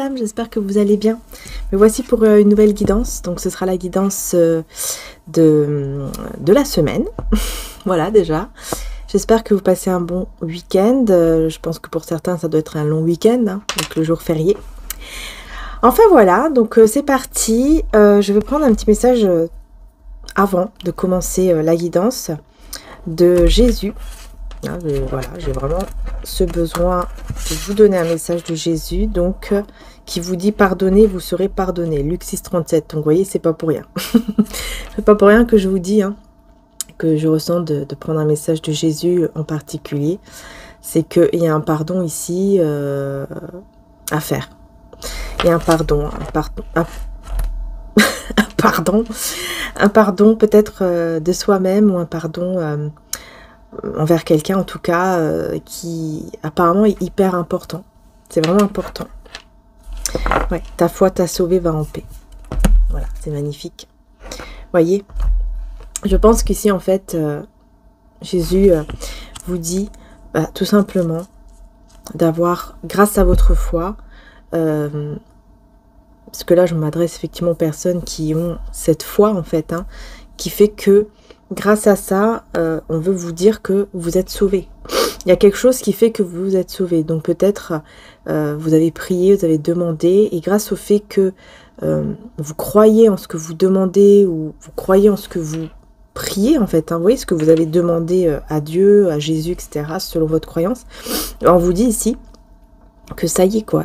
âmes, j'espère que vous allez bien. Me voici pour une nouvelle guidance, donc ce sera la guidance de la semaine. Voilà déjà. J'espère que vous passez un bon week-end. Je pense que pour certains ça doit être un long week-end, hein, avec le jour férié. Enfin voilà, donc c'est parti. Je vais prendre un petit message avant de commencer la guidance de Jésus. Voilà, j'ai vraiment ce besoin de vous donner un message de Jésus, donc qui vous dit pardonnez, vous serez pardonné. Luc 6,37. Donc vous voyez, c'est pas pour rien. C'est pas pour rien que je vous dis que je ressens de prendre un message de Jésus en particulier. C'est qu'il y a un pardon ici à faire. Il y a un pardon, un pardon peut-être de soi-même, ou un pardon envers quelqu'un en tout cas, qui apparemment est hyper important. C'est vraiment important. Ouais, ta foi t'a sauvé, va en paix. Voilà, c'est magnifique. Voyez, je pense qu'ici en fait, Jésus vous dit tout simplement d'avoir, grâce à votre foi, parce que là je m'adresse effectivement aux personnes qui ont cette foi en fait, qui fait que grâce à ça, on veut vous dire que vous êtes sauvés. Il y a quelque chose qui fait que vous êtes sauvés. Donc peut-être vous avez prié, vous avez demandé, et grâce au fait que vous croyez en ce que vous demandez, ou vous croyez en ce que vous priez en fait, vous voyez ce que vous avez demandé à Dieu, à Jésus, etc., selon votre croyance, on vous dit ici que ça y est quoi,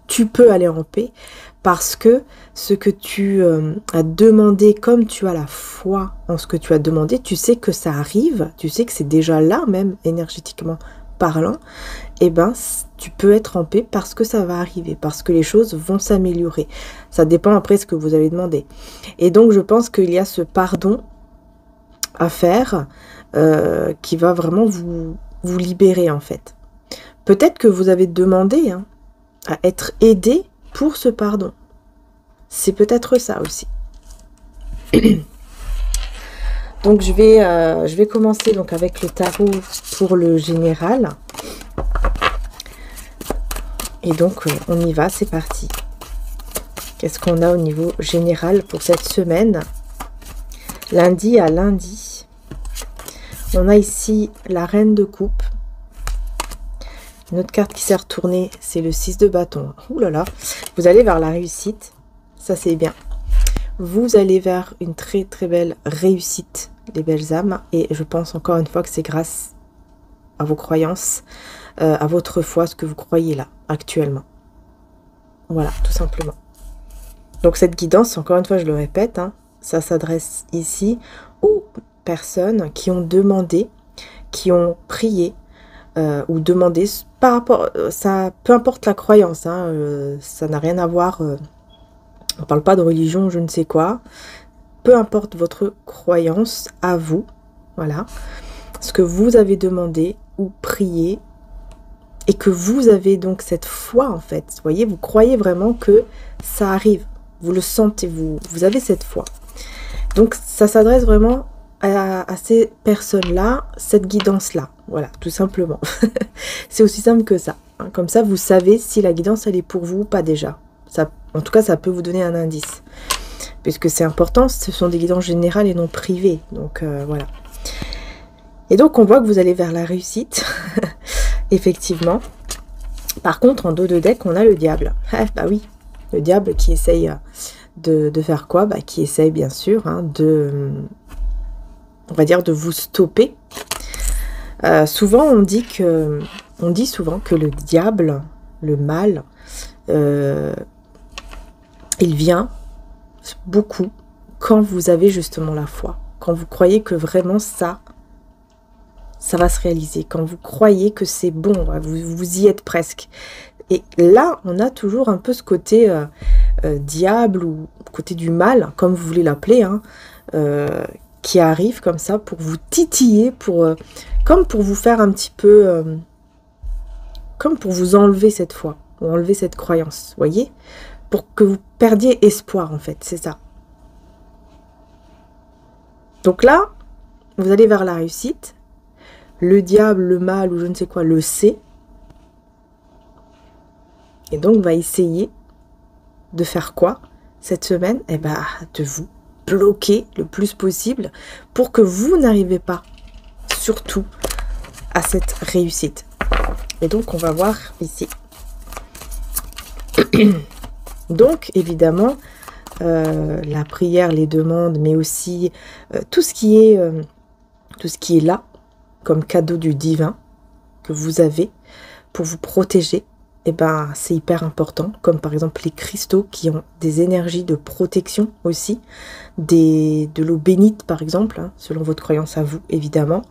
tu peux aller en paix, parce que ce que tu as demandé, comme tu as la foi en ce que tu as demandé, tu sais que ça arrive, tu sais que c'est déjà là même, énergétiquement parlant, et ben tu peux être en paix parce que ça va arriver, parce que les choses vont s'améliorer. Ça dépend après ce que vous avez demandé. Et donc je pense qu'il y a ce pardon à faire qui va vraiment vous libérer en fait. Peut-être que vous avez demandé à être aidé pour ce pardon. C'est peut-être ça aussi. Donc je vais commencer donc avec le tarot pour le général. Et donc on y va, c'est parti. Qu'est-ce qu'on a au niveau général pour cette semaine? Lundi à lundi. On a ici la reine de coupe. Une autre carte qui s'est retournée, c'est le 6 de bâton. Ouh là là, vous allez vers la réussite. Ça, c'est bien. Vous allez vers une très très belle réussite, les belles âmes. Et je pense encore une fois que c'est grâce à vos croyances, à votre foi, ce que vous croyez là, actuellement. Voilà, tout simplement. Donc cette guidance, encore une fois, je le répète, ça s'adresse ici aux personnes qui ont demandé, qui ont prié, ou demandé par rapport, ça, peu importe la croyance, ça n'a rien à voir, on parle pas de religion, je ne sais quoi, peu importe votre croyance à vous, voilà, ce que vous avez demandé ou prié, et que vous avez donc cette foi en fait, vous voyez, vous croyez vraiment que ça arrive, vous le sentez, vous avez cette foi. Donc ça s'adresse vraiment à ces personnes-là, cette guidance-là. Voilà, tout simplement. C'est aussi simple que ça. Comme ça, vous savez si la guidance, elle est pour vous ou pas déjà. Ça, en tout cas, ça peut vous donner un indice. Puisque c'est important, ce sont des guidances générales et non privées. Donc, voilà. Et donc, on voit que vous allez vers la réussite. Effectivement. Par contre, en dos de deck, on a le diable. Ah, bah oui, le diable qui essaye de faire quoi? Bah, qui essaye, bien sûr, on va dire de vous stopper. Souvent on dit souvent que le diable, le mal, il vient beaucoup quand vous avez justement la foi, quand vous croyez que vraiment ça va se réaliser, quand vous croyez que c'est bon, vous y êtes presque. Et là on a toujours un peu ce côté diable, ou côté du mal, comme vous voulez l'appeler, qui arrive comme ça pour vous titiller, comme pour vous faire un petit peu, comme pour vous enlever cette foi, ou enlever cette croyance, voyez, pour que vous perdiez espoir en fait, c'est ça. Donc là, vous allez vers la réussite, le diable, le mal, ou je ne sais quoi, le sait, et donc va essayer de faire quoi cette semaine? Eh ben, de vous bloquer le plus possible pour que vous n'arrivez pas, surtout, à cette réussite. Et donc, on va voir ici. Donc, évidemment, la prière, les demandes, mais aussi tout ce qui est là, comme cadeau du divin que vous avez pour vous protéger, eh ben, c'est hyper important, comme par exemple les cristaux qui ont des énergies de protection aussi, de l'eau bénite par exemple, hein, selon votre croyance à vous évidemment,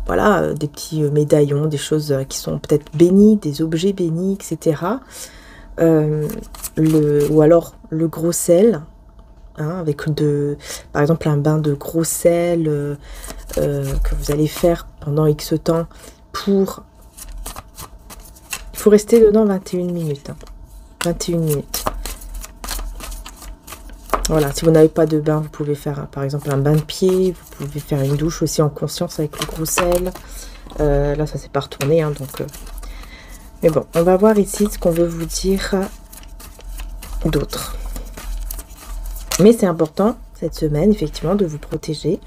voilà, des petits médaillons, des choses qui sont peut-être bénies, des objets bénis, etc. Ou alors le gros sel, hein, avec par exemple un bain de gros sel que vous allez faire pendant X temps pour... Il faut rester dedans 21 minutes. Hein. 21 minutes. Voilà, si vous n'avez pas de bain, vous pouvez faire par exemple un bain de pied, vous pouvez faire une douche aussi en conscience avec le gros sel. Là, ça s'est pas retourné, hein, donc... Mais bon, on va voir ici ce qu'on veut vous dire d'autre. Mais c'est important, cette semaine, effectivement, de vous protéger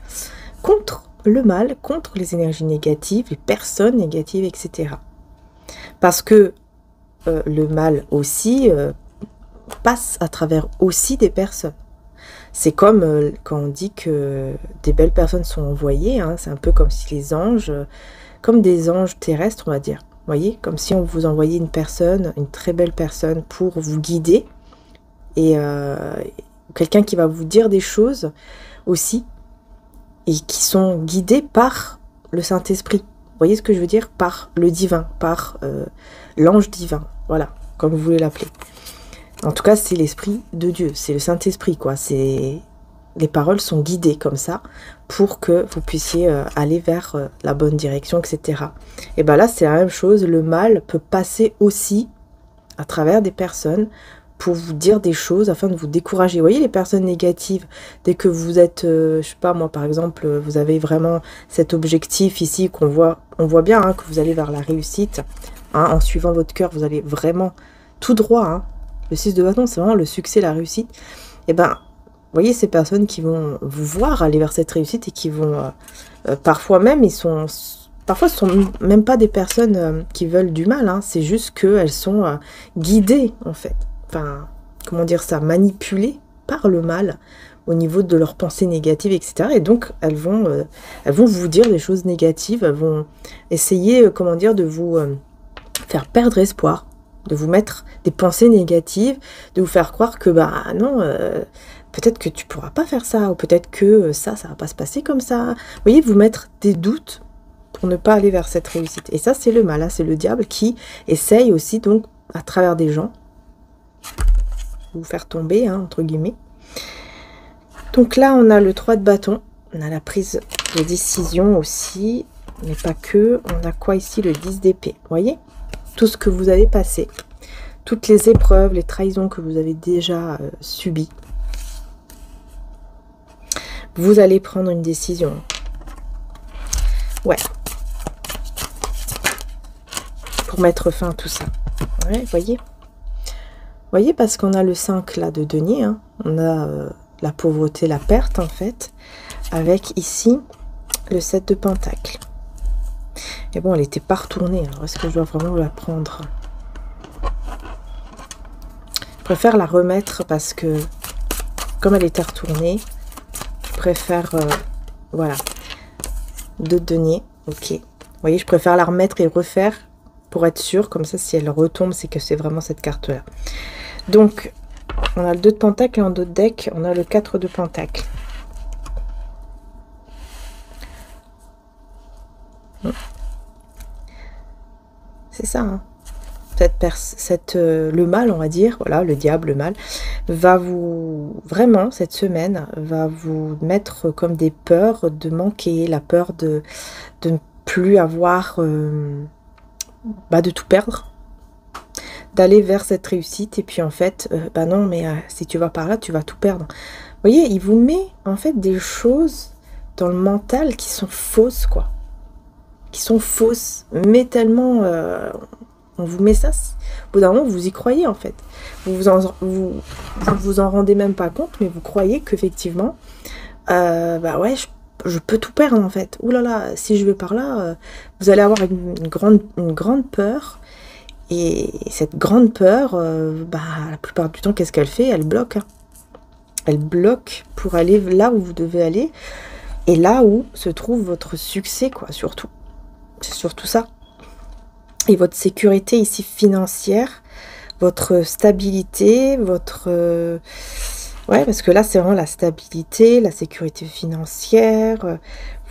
contre le mal, contre les énergies négatives, les personnes négatives, etc. Parce que le mal aussi passe à travers aussi des personnes. C'est comme quand on dit que des belles personnes sont envoyées, hein, c'est un peu comme si les anges, comme des anges terrestres, on va dire. Vous voyez, comme si on vous envoyait une personne, une très belle personne pour vous guider. Et quelqu'un qui va vous dire des choses aussi, et qui sont guidées par le Saint-Esprit. Vous voyez ce que je veux dire? Par le divin, par l'ange divin. Voilà, comme vous voulez l'appeler. En tout cas, c'est l'Esprit de Dieu, c'est le Saint-Esprit, quoi. Les paroles sont guidées comme ça pour que vous puissiez aller vers la bonne direction, etc. Et bien là, c'est la même chose. Le mal peut passer aussi à travers des personnes pour vous dire des choses afin de vous décourager. Vous voyez les personnes négatives, dès que vous êtes, je sais pas moi par exemple, vous avez vraiment cet objectif ici qu'on voit, on voit bien hein, que vous allez vers la réussite, hein, en suivant votre cœur, vous allez vraiment tout droit. Hein. Le 6 de bâton, c'est vraiment le succès, la réussite. Et ben, vous voyez ces personnes qui vont vous voir aller vers cette réussite et qui vont, parfois même, parfois ce sont même pas des personnes qui veulent du mal, hein, c'est juste qu'elles sont guidées en fait. Enfin, comment dire ça, manipulées par le mal au niveau de leurs pensées négatives, etc. Et donc, elles vont vous dire des choses négatives, elles vont essayer, comment dire, de vous faire perdre espoir, de vous mettre des pensées négatives, de vous faire croire que, bah non, peut-être que tu pourras pas faire ça, ou peut-être que ça va pas se passer comme ça. Vous voyez, vous mettre des doutes pour ne pas aller vers cette réussite. Et ça, c'est le mal, hein, c'est le diable qui essaye aussi, donc, à travers des gens, vous faire tomber, hein, entre guillemets. Donc là, on a le 3 de bâton. On a la prise de décision aussi. Mais pas que. On a quoi ici? Le 10 d'épée. Vous voyez? Tout ce que vous avez passé. Toutes les épreuves, les trahisons que vous avez déjà subies. Vous allez prendre une décision. Ouais. Pour mettre fin à tout ça. Ouais, voyez? Vous voyez, parce qu'on a le 5 là de denier, hein. On a la pauvreté, la perte en fait, avec ici le 7 de pentacle. Et bon, elle n'était pas retournée, alors est-ce que je dois vraiment la prendre? Je préfère la remettre parce que, comme elle était retournée, je préfère, voilà, 2 de denier, ok. Vous voyez, je préfère la remettre et refaire pour être sûr, comme ça si elle retombe, c'est que c'est vraiment cette carte-là. Donc, on a le 2 de pentacle et en dos de deck, on a le 4 de pentacle. C'est ça, hein. Le mal, on va dire, voilà, le diable, le mal, va vous, vraiment, cette semaine, va vous mettre comme des peurs de manquer, la peur de ne plus avoir, de tout perdre, d'aller vers cette réussite, et puis en fait, bah non, mais si tu vas par là, tu vas tout perdre. Vous voyez, il vous met en fait des choses dans le mental qui sont fausses, quoi. Qui sont fausses, mais tellement... On vous met ça, au bout d'un moment, vous y croyez en fait. Vous en rendez même pas compte, mais vous croyez qu'effectivement, bah ouais, je peux tout perdre en fait. Ouh là là, si je vais par là, vous allez avoir une grande peur. Et cette grande peur, bah, la plupart du temps, qu'est-ce qu'elle fait? Elle bloque. Hein. Elle bloque pour aller là où vous devez aller. Et là où se trouve votre succès, quoi, surtout. C'est surtout ça. Et votre sécurité ici financière, votre stabilité, votre... ouais, parce que là, c'est vraiment la stabilité, la sécurité financière.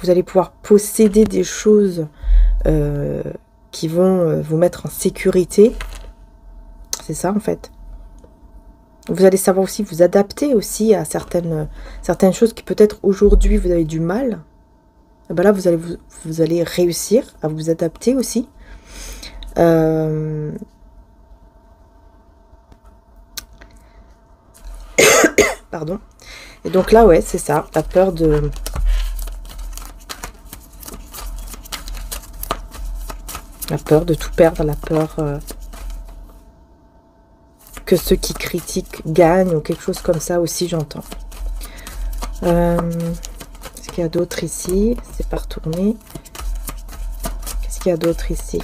Vous allez pouvoir posséder des choses qui vont vous mettre en sécurité. C'est ça, en fait. Vous allez savoir aussi vous adapter aussi à certaines choses qui peut-être aujourd'hui vous avez du mal. Et ben là, vous allez réussir à vous adapter aussi. Pardon. Et donc là, ouais, c'est ça, la peur de... La peur de tout perdre, la peur que ceux qui critiquent gagnent ou quelque chose comme ça aussi, j'entends. Qu'est-ce qu'il y a d'autre ici? C'est pas retourné. Qu'est-ce qu'il y a d'autre ici?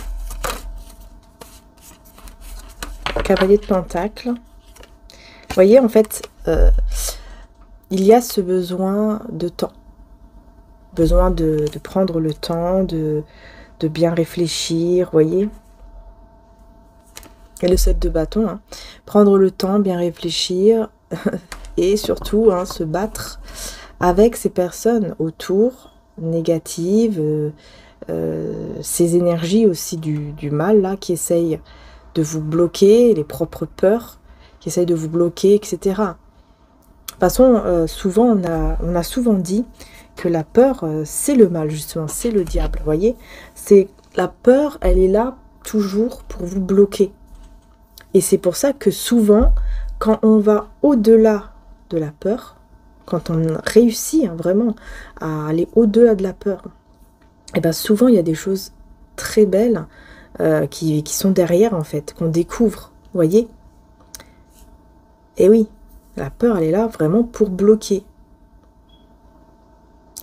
Cavalier de Pentacle. Vous voyez, en fait, il y a ce besoin de temps. Besoin de prendre le temps, de bien réfléchir, vous voyez. Et le 7 de bâton, hein. Prendre le temps, bien réfléchir et surtout hein, se battre avec ces personnes autour, négatives, ces énergies aussi du mal là qui essayent de vous bloquer, les propres peurs qui essayent de vous bloquer, etc. De toute façon, souvent on a souvent dit que la peur, c'est le mal justement, c'est le diable, vous voyez. C'est la peur, elle est là toujours pour vous bloquer. Et c'est pour ça que souvent, quand on va au-delà de la peur, quand on réussit hein, vraiment à aller au-delà de la peur, et bien souvent il y a des choses très belles qui sont derrière en fait, qu'on découvre, vous voyez. Et oui, la peur elle est là vraiment pour bloquer.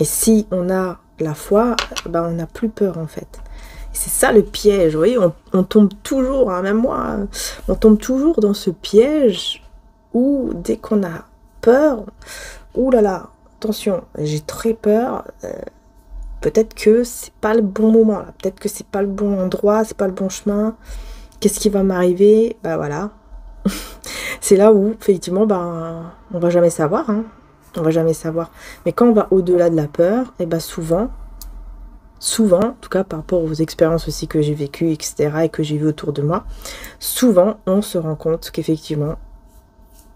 Et si on a la foi, ben on n'a plus peur en fait. C'est ça le piège, vous voyez, on tombe toujours, hein, même moi, on tombe toujours dans ce piège où dès qu'on a peur, ouh là là, attention, j'ai très peur, peut-être que c'est pas le bon moment, là, peut-être que c'est pas le bon endroit, c'est pas le bon chemin, qu'est-ce qui va m'arriver? Ben voilà, c'est là où, effectivement, ben, on va jamais savoir, hein, on va jamais savoir. Mais quand on va au-delà de la peur, et ben souvent, en tout cas par rapport aux expériences aussi que j'ai vécues, etc., et que j'ai vues autour de moi, souvent on se rend compte qu'effectivement,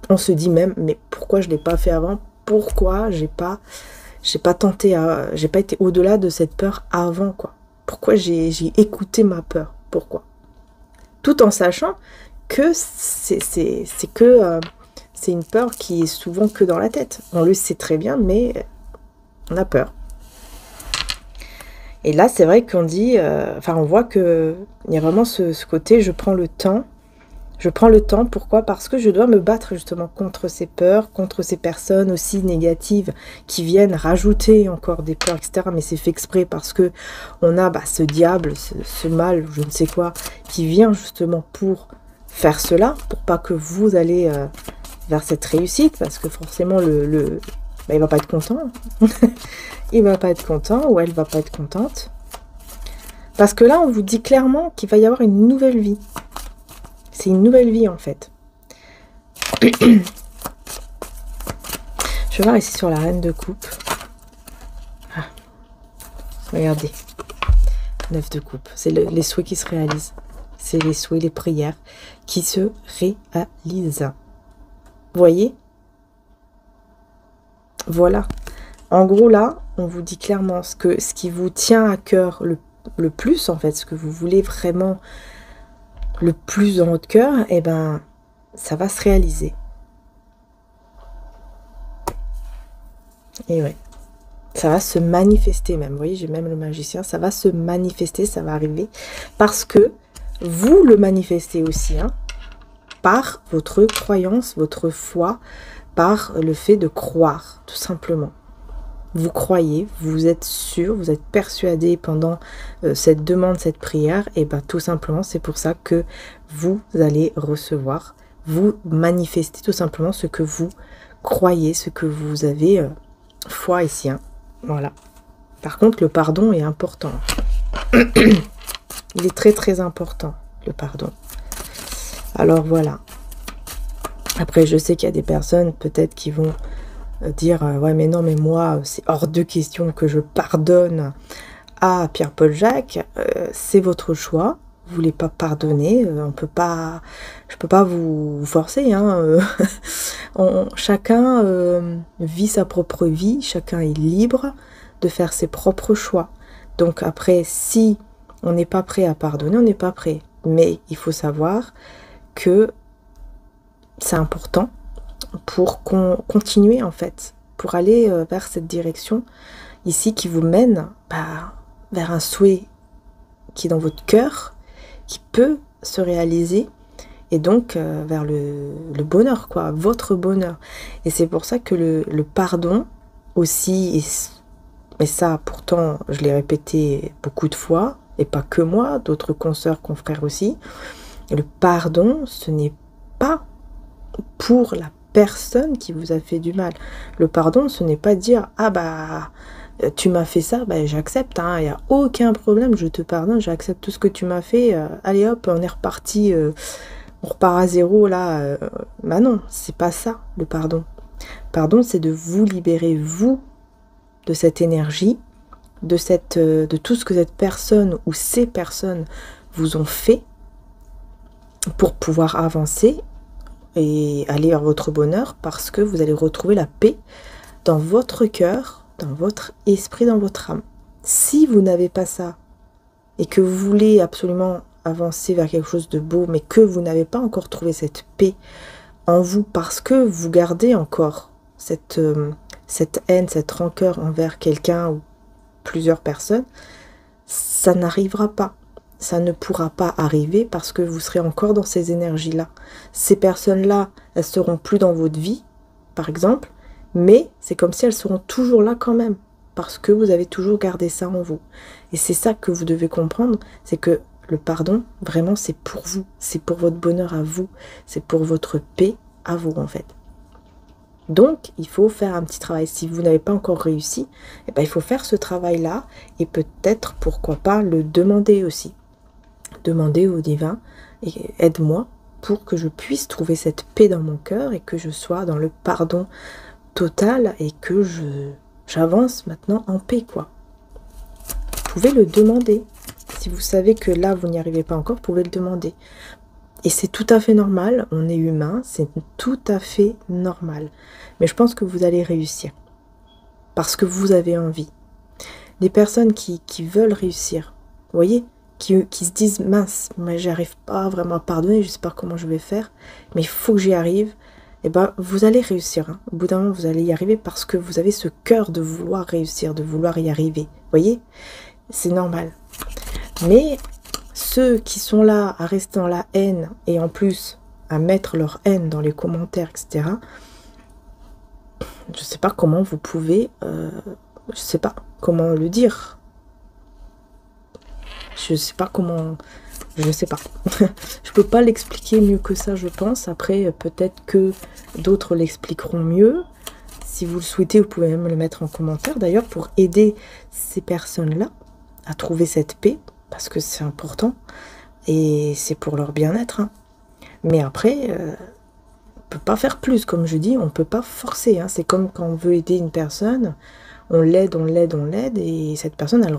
on se dit même, mais pourquoi je ne l'ai pas fait avant? Pourquoi j'ai pas tenté, j'ai pas été au-delà de cette peur avant, quoi? Pourquoi j'ai écouté ma peur? Pourquoi? Tout en sachant que c'est une peur qui est souvent que dans la tête. On le sait très bien, mais on a peur. Et là, c'est vrai qu'on dit, enfin, on voit qu'il y a vraiment ce côté, je prends le temps. Je prends le temps, pourquoi? Parce que je dois me battre justement contre ces peurs, contre ces personnes aussi négatives qui viennent rajouter encore des peurs, etc. Mais c'est fait exprès parce que on a ce diable, ce mal, je ne sais quoi, qui vient justement pour faire cela, pour pas que vous allez vers cette réussite, parce que forcément il va pas être content. Il va pas être content ou elle va pas être contente. Parce que là, on vous dit clairement qu'il va y avoir une nouvelle vie. C'est une nouvelle vie, en fait. Je vais voir ici sur la reine de coupe. Ah. Regardez. 9 de coupe. C'est les souhaits qui se réalisent. C'est les souhaits, les prières qui se réalisent. Vous voyez? Voilà. En gros, là, on vous dit clairement ce qui vous tient à cœur le plus, en fait, ce que vous voulez vraiment le plus dans votre cœur, et ben, ça va se réaliser. Et ouais, ça va se manifester même. Vous voyez, j'ai même le magicien, ça va se manifester, ça va arriver. Parce que vous le manifestez aussi, hein, par votre croyance, votre foi, par le fait de croire, tout simplement. Vous croyez, vous êtes sûr, vous êtes persuadé pendant cette demande, cette prière, et bien tout simplement, c'est pour ça que vous allez recevoir, vous manifestez tout simplement ce que vous croyez, ce que vous avez foi ici. Hein. Voilà. Par contre, le pardon est important. Il est très très important, le pardon. Alors voilà. Après, je sais qu'il y a des personnes peut-être qui vont dire ouais mais non mais moi c'est hors de question que je pardonne à Pierre-Paul Jacques. C'est votre choix, vous voulez pas pardonner, je peux pas vous forcer, hein. Chacun vit sa propre vie, chacun est libre de faire ses propres choix. Donc après, si on n'est pas prêt à pardonner, on n'est pas prêt, mais il faut savoir que c'est important pour continuer en fait, pour aller vers cette direction ici qui vous mène vers un souhait qui est dans votre cœur, qui peut se réaliser, et donc vers le bonheur, quoi, votre bonheur. Et c'est pour ça que le pardon aussi, et ça pourtant je l'ai répété beaucoup de fois, et pas que moi, d'autres consoeurs, confrères aussi, le pardon, ce n'est pas pour la personne qui vous a fait du mal. Le pardon, ce n'est pas dire « Ah bah, tu m'as fait ça, bah, j'accepte, hein, il n'y a aucun problème, je te pardonne, j'accepte tout ce que tu m'as fait, allez hop, on est reparti, on repart à zéro, là. » Bah non, c'est pas ça, le pardon. Pardon, c'est de vous libérer, vous, de cette énergie, de tout ce que cette personne ou ces personnes vous ont fait pour pouvoir avancer et aller vers votre bonheur, parce que vous allez retrouver la paix dans votre cœur, dans votre esprit, dans votre âme. Si vous n'avez pas ça, et que vous voulez absolument avancer vers quelque chose de beau, mais que vous n'avez pas encore trouvé cette paix en vous, parce que vous gardez encore cette haine, cette rancœur envers quelqu'un ou plusieurs personnes, ça n'arrivera pas. Ça ne pourra pas arriver parce que vous serez encore dans ces énergies-là. Ces personnes-là, elles seront plus dans votre vie, par exemple, mais c'est comme si elles seront toujours là quand même, parce que vous avez toujours gardé ça en vous. Et c'est ça que vous devez comprendre, c'est que le pardon, vraiment, c'est pour vous, c'est pour votre bonheur à vous, c'est pour votre paix à vous, en fait. Donc, il faut faire un petit travail. Si vous n'avez pas encore réussi, eh ben, il faut faire ce travail-là, et peut-être, pourquoi pas, le demander aussi. Demander au divin, et aide-moi pour que je puisse trouver cette paix dans mon cœur et que je sois dans le pardon total et que j'avance maintenant en paix, quoi. Vous pouvez le demander. Si vous savez que là, vous n'y arrivez pas encore, vous pouvez le demander. Et c'est tout à fait normal, on est humain, c'est tout à fait normal. Mais je pense que vous allez réussir. Parce que vous avez envie. Les personnes qui veulent réussir, vous voyez, qui se disent « mince, mais j'arrive pas vraiment à pardonner, je sais pas comment je vais faire, mais il faut que j'y arrive », et ben vous allez réussir. Hein. Au bout d'un moment, vous allez y arriver parce que vous avez ce cœur de vouloir réussir, de vouloir y arriver. Vous voyez, c'est normal. Mais ceux qui sont là à rester dans la haine et en plus à mettre leur haine dans les commentaires, etc., je sais pas comment vous pouvez, je sais pas comment le dire. Je sais pas comment... Je sais pas. Je peux pas l'expliquer mieux que ça, je pense. Après, peut-être que d'autres l'expliqueront mieux. Si vous le souhaitez, vous pouvez même le mettre en commentaire. D'ailleurs, pour aider ces personnes-là à trouver cette paix, parce que c'est important. Et c'est pour leur bien-être. Hein. Mais après, on peut pas faire plus. Comme je dis, on peut pas forcer. Hein. C'est comme quand on veut aider une personne... On l'aide, on l'aide, on l'aide, et cette personne, elle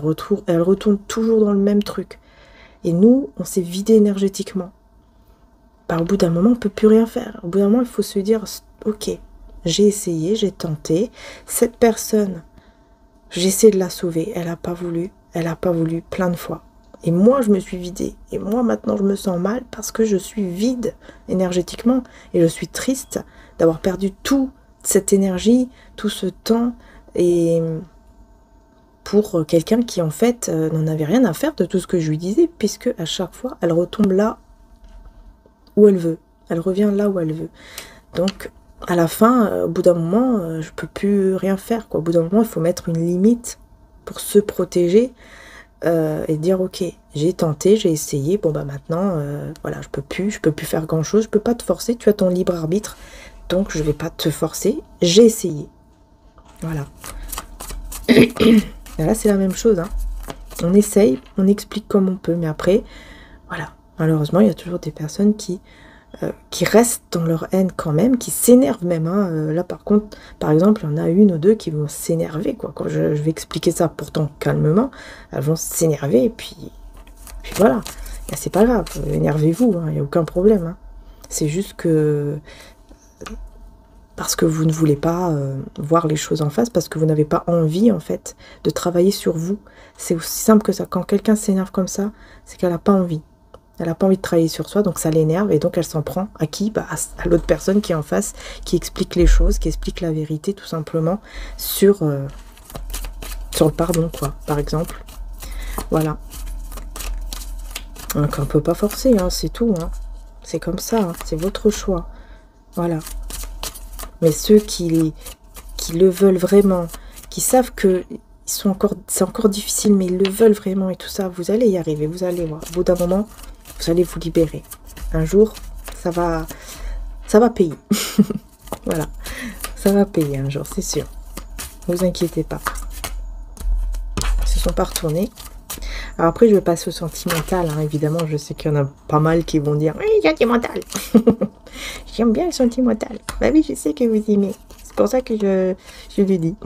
retourne toujours dans le même truc. Et nous, on s'est vidé énergétiquement. Au bout d'un moment, on ne peut plus rien faire. Au bout d'un moment, il faut se dire, ok, j'ai essayé, j'ai tenté. Cette personne, j'ai essayé de la sauver, elle n'a pas voulu plein de fois. Et moi, je me suis vidée. Et moi, maintenant, je me sens mal parce que je suis vide énergétiquement. Et je suis triste d'avoir perdu toute cette énergie, tout ce temps, et pour quelqu'un qui en fait n'en avait rien à faire de tout ce que je lui disais, puisque à chaque fois elle retombe là où elle veut, elle revient là où elle veut. Donc à la fin, au bout d'un moment, je peux plus rien faire, quoi. Au bout d'un moment, il faut mettre une limite pour se protéger et dire ok, j'ai tenté, j'ai essayé, bon bah maintenant, voilà, je peux plus faire grand chose, je peux pas te forcer, tu as ton libre arbitre, donc je vais pas te forcer, j'ai essayé. Voilà. Et là, c'est la même chose, hein. On essaye, on explique comme on peut, mais après, voilà. Malheureusement, il y a toujours des personnes qui restent dans leur haine quand même, qui s'énervent même, hein. Là, par contre, par exemple, il y en a une ou deux qui vont s'énerver, quoi. Quand je vais expliquer ça pourtant calmement, elles vont s'énerver, et puis voilà. C'est pas grave, énervez-vous, hein, il n'y a aucun problème, hein. C'est juste que parce que vous ne voulez pas voir les choses en face, parce que vous n'avez pas envie, en fait, de travailler sur vous. C'est aussi simple que ça. Quand quelqu'un s'énerve comme ça, c'est qu'elle n'a pas envie. Elle n'a pas envie de travailler sur soi, donc ça l'énerve, et donc elle s'en prend à qui? Bah, à l'autre personne qui est en face, qui explique les choses, qui explique la vérité, tout simplement, sur le pardon, quoi, par exemple. Voilà. Donc on ne peut pas forcer, hein, c'est tout, hein. C'est comme ça, hein, c'est votre choix. Voilà. Mais ceux qui le veulent vraiment, qui savent que c'est encore difficile, mais ils le veulent vraiment et tout ça, vous allez y arriver, vous allez voir. Au bout d'un moment, vous allez vous libérer. Un jour, ça va payer. Voilà, ça va payer un jour, c'est sûr. Ne vous inquiétez pas. Ils se sont pas retournés. Alors après, je vais passer au sentimental, hein. Évidemment, je sais qu'il y en a pas mal qui vont dire « Oui, sentimental !» J'aime bien le sentimental. Bah oui, je sais que vous aimez. C'est pour ça que je le dis.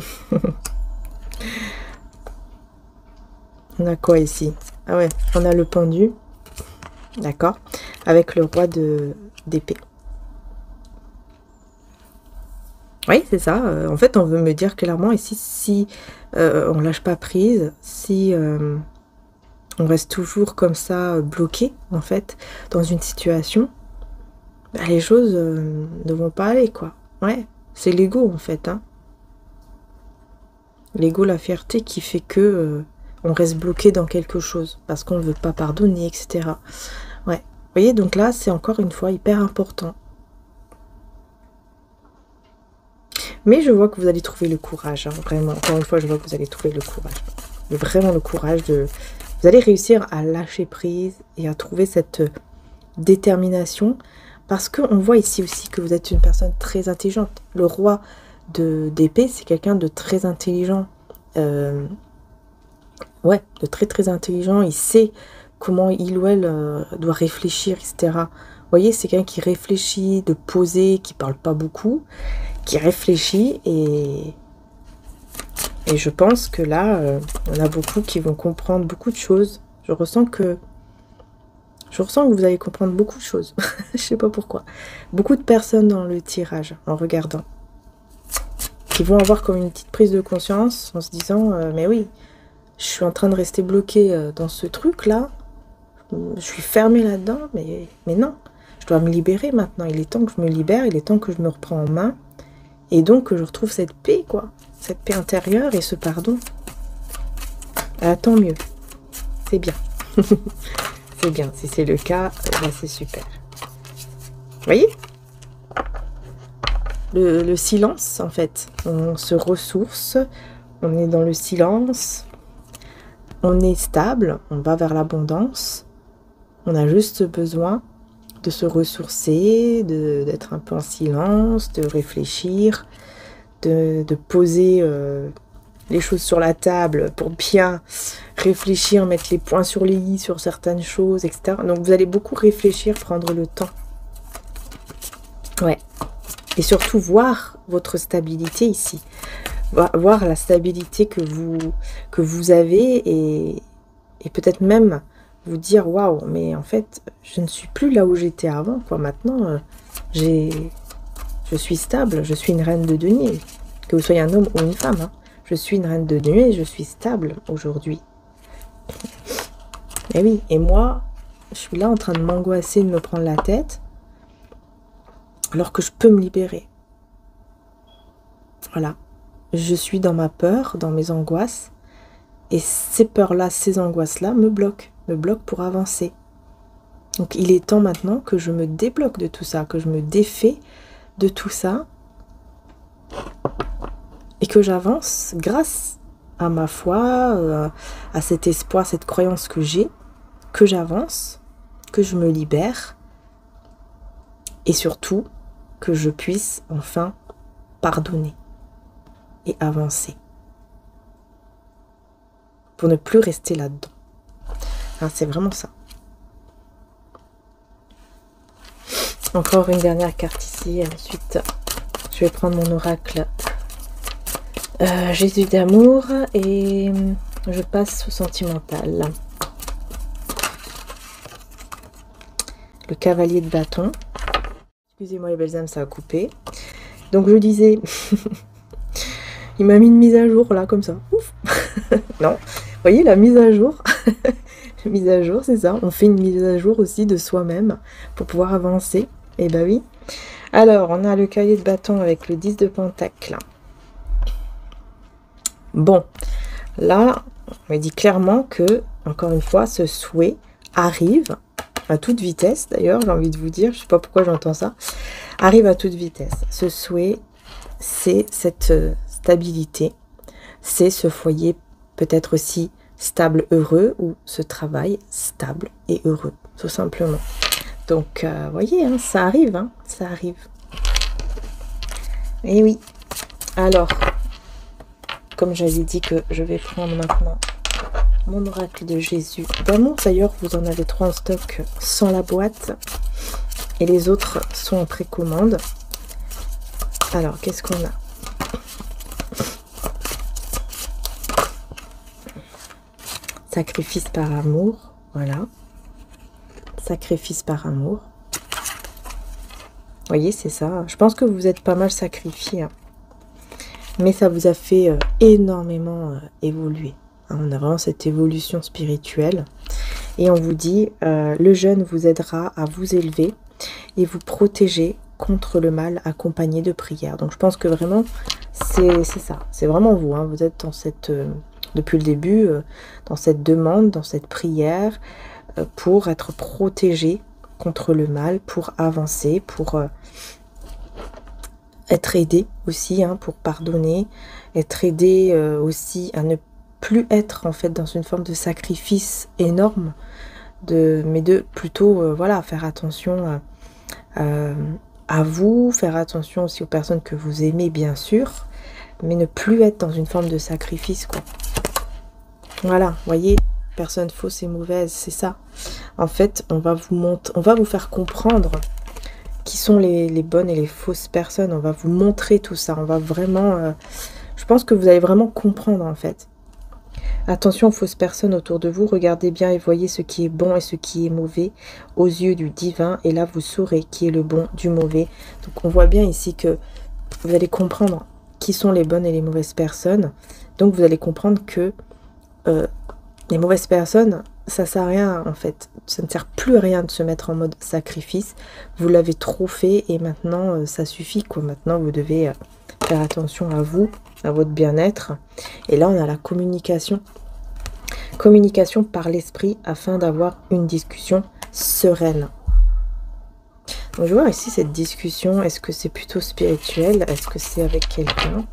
On a quoi ici? Ah ouais, on a le pendu. D'accord. Avec le roi d'épée. Oui, c'est ça. En fait, on veut me dire clairement ici, si on lâche pas prise, si on reste toujours comme ça, bloqué, en fait, dans une situation, bah, les choses ne vont pas aller, quoi. Ouais, c'est l'ego, en fait, hein. L'ego, la fierté qui fait que on reste bloqué dans quelque chose, parce qu'on ne veut pas pardonner, etc. Ouais. Vous voyez, donc là, c'est encore une fois hyper important. Mais je vois que vous allez trouver le courage, hein, vraiment. Encore une fois, je vois que vous allez trouver le courage. Vraiment le courage de... Vous allez réussir à lâcher prise et à trouver cette détermination. Parce qu'on voit ici aussi que vous êtes une personne très intelligente. Le roi d'épée, c'est quelqu'un de très intelligent. Ouais, de très très intelligent. Il sait comment il ou elle doit réfléchir, etc. Vous voyez, c'est quelqu'un qui réfléchit, de poser, qui parle pas beaucoup, qui réfléchit et je pense que là, on a beaucoup qui vont comprendre beaucoup de choses. Je ressens que vous allez comprendre beaucoup de choses. Je sais pas pourquoi. Beaucoup de personnes dans le tirage, en regardant, qui vont avoir comme une petite prise de conscience en se disant mais oui, je suis en train de rester bloquée dans ce truc-là. Je suis fermée là-dedans, mais non. Je dois me libérer maintenant. Il est temps que je me libère, il est temps que je me reprends en main. Et donc que je retrouve cette paix, quoi. Cette paix intérieure et ce pardon. Ah, tant mieux. C'est bien. C'est bien. Si c'est le cas, là, c'est super. Vous voyez? Le silence, en fait. On se ressource. On est dans le silence. On est stable. On va vers l'abondance. On a juste besoin de se ressourcer, d'être un peu en silence, de réfléchir, de poser les choses sur la table pour bien réfléchir, mettre les points sur les i sur certaines choses, etc. Donc vous allez beaucoup réfléchir, prendre le temps. Ouais. Et surtout voir votre stabilité ici. Voir la stabilité que vous avez et peut-être même vous dire waouh, mais en fait je ne suis plus là où j'étais avant, quoi. Maintenant je suis stable, je suis une reine de denier, que vous soyez un homme ou une femme, hein. Je suis une reine de denier et je suis stable aujourd'hui. Et oui, et moi je suis là en train de m'angoisser, de me prendre la tête alors que je peux me libérer. Voilà, je suis dans ma peur, dans mes angoisses Et ces peurs-là, ces angoisses-là me bloquent pour avancer. Donc il est temps maintenant que je me débloque de tout ça, que je me défais de tout ça et que j'avance grâce à ma foi, à cet espoir, cette croyance que j'ai, que j'avance, que je me libère et surtout que je puisse enfin pardonner et avancer pour ne plus rester là-dedans. Hein, c'est vraiment ça. Encore une dernière carte ici, et ensuite je vais prendre mon oracle Jésus d'amour et je passe au sentimental. Le cavalier de bâton. Excusez-moi les belles âmes, ça a coupé. Donc je disais, il m'a mis une mise à jour là comme ça. Ouf. Non, vous voyez la mise à jour. La mise à jour, c'est ça. On fait une mise à jour aussi de soi-même pour pouvoir avancer. Et bah oui. Alors, on a le cavalier de bâton avec le 10 de pentacle. Bon, là, on me dit clairement que, encore une fois, ce souhait arrive à toute vitesse. D'ailleurs, j'ai envie de vous dire, je sais pas pourquoi j'entends ça, arrive à toute vitesse. Ce souhait, c'est cette stabilité, c'est ce foyer peut-être aussi stable, heureux, ou ce travail stable et heureux, tout simplement. Donc, voyez, hein, ça arrive, hein, ça arrive. Et oui. Alors, comme j'avais dit que je vais prendre maintenant mon oracle de Jésus d'amour. D'ailleurs, vous en avez 3 en stock sans la boîte. Et les autres sont en précommande. Alors, qu'est-ce qu'on a? Sacrifice par amour. Voilà. Sacrifice par amour. Vous voyez, c'est ça. Je pense que vous êtes pas mal sacrifié. Hein. Mais ça vous a fait énormément évoluer. Hein, on a vraiment cette évolution spirituelle. Et on vous dit, le jeûne vous aidera à vous élever et vous protéger contre le mal accompagné de prières. Donc je pense que vraiment, c'est ça. C'est vraiment vous. Hein. Vous êtes dans cette, depuis le début, dans cette demande, dans cette prière, pour être protégé contre le mal, pour avancer, pour être aidé aussi, hein, pour pardonner, être aidé aussi à ne plus être en fait dans une forme de sacrifice énorme, mais de plutôt voilà, faire attention à vous, faire attention aussi aux personnes que vous aimez bien sûr, mais ne plus être dans une forme de sacrifice quoi. Voilà, vous voyez, personne fausse et mauvaise, c'est ça. En fait, on va vous faire comprendre qui sont les bonnes et les fausses personnes. On va vous montrer tout ça. On va vraiment... je pense que vous allez vraiment comprendre en fait. Attention aux fausses personnes autour de vous. Regardez bien et voyez ce qui est bon et ce qui est mauvais aux yeux du divin. Et là, vous saurez qui est le bon du mauvais. Donc, on voit bien ici que vous allez comprendre qui sont les bonnes et les mauvaises personnes. Donc, vous allez comprendre que les mauvaises personnes, ça sert à rien en fait. Ça ne sert plus à rien de se mettre en mode sacrifice. Vous l'avez trop fait et maintenant ça suffit quoi. Maintenant vous devez faire attention à vous, à votre bien-être. Et là on a la communication. Communication par l'esprit afin d'avoir une discussion sereine. Donc je vois ici cette discussion. Est-ce que c'est plutôt spirituel? Est-ce que c'est avec quelqu'un?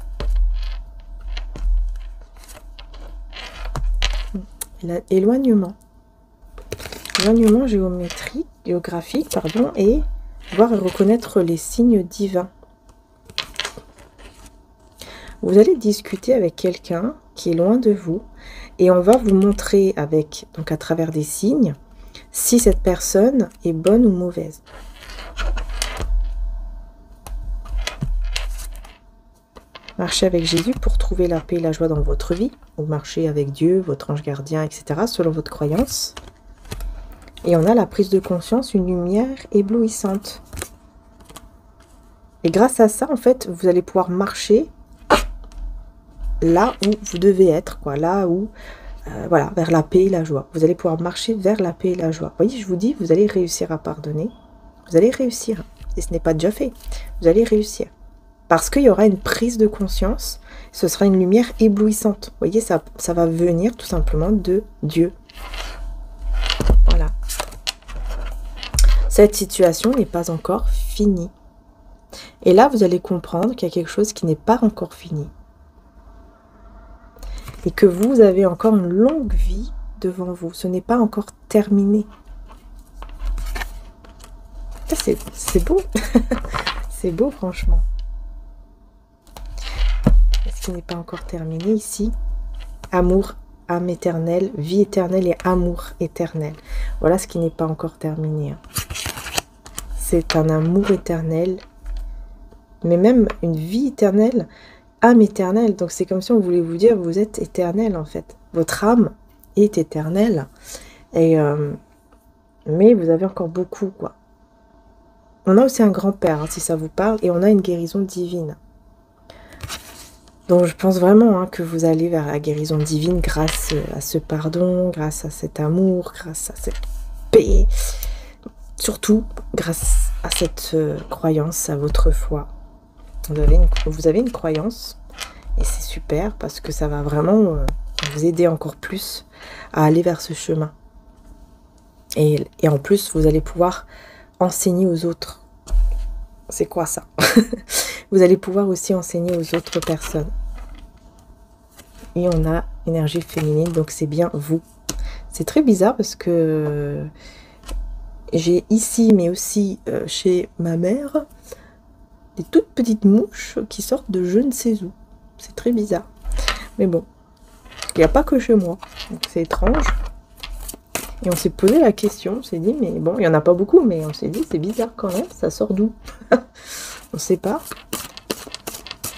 Éloignement. Éloignement géographique, pardon, et voir et reconnaître les signes divins. Vous allez discuter avec quelqu'un qui est loin de vous et on va vous montrer avec, donc à travers des signes, si cette personne est bonne ou mauvaise. Marchez avec Jésus pour trouver la paix et la joie dans votre vie. Ou marchez avec Dieu, votre ange gardien, etc. selon votre croyance. Et on a la prise de conscience, une lumière éblouissante. Et grâce à ça, en fait, vous allez pouvoir marcher là où vous devez être, quoi. Là où, voilà, vers la paix et la joie. Vous allez pouvoir marcher vers la paix et la joie. Vous voyez, je vous dis, vous allez réussir à pardonner. Vous allez réussir. Et ce n'est pas déjà fait. Vous allez réussir. Parce qu'il y aura une prise de conscience, ce sera une lumière éblouissante. Vous voyez, ça va venir tout simplement de Dieu. Voilà. Cette situation n'est pas encore finie. Et là, vous allez comprendre qu'il y a quelque chose qui n'est pas encore fini. Et que vous avez encore une longue vie devant vous. Ce n'est pas encore terminé. C'est beau. C'est beau, franchement. Ce qui n'est pas encore terminé ici. Amour, âme éternelle, vie éternelle et amour éternel. Voilà ce qui n'est pas encore terminé. C'est un amour éternel, mais même une vie éternelle, âme éternelle. Donc c'est comme si on voulait vous dire, vous êtes éternel en fait. Votre âme est éternelle. Et mais vous avez encore beaucoup, quoi. On a aussi un grand-père, hein, si ça vous parle, et on a une guérison divine. Donc je pense vraiment que vous allez vers la guérison divine grâce à ce pardon, grâce à cet amour, grâce à cette paix. Surtout grâce à cette croyance, à votre foi. Vous avez une croyance, et c'est super parce que ça va vraiment vous aider encore plus à aller vers ce chemin. Et en plus, vous allez pouvoir enseigner aux autres. C'est quoi ça? Vous allez pouvoir aussi enseigner aux autres personnes. Et on a énergie féminine, donc c'est bien vous. C'est très bizarre parce que j'ai ici, mais aussi chez ma mère, des toutes petites mouches qui sortent de je ne sais où. C'est très bizarre. Mais bon, il n'y a pas que chez moi. Donc c'est étrange. Et on s'est posé la question, on s'est dit, mais bon, il n'y en a pas beaucoup, mais on s'est dit, c'est bizarre quand même, ça sort d'où? On ne sait pas.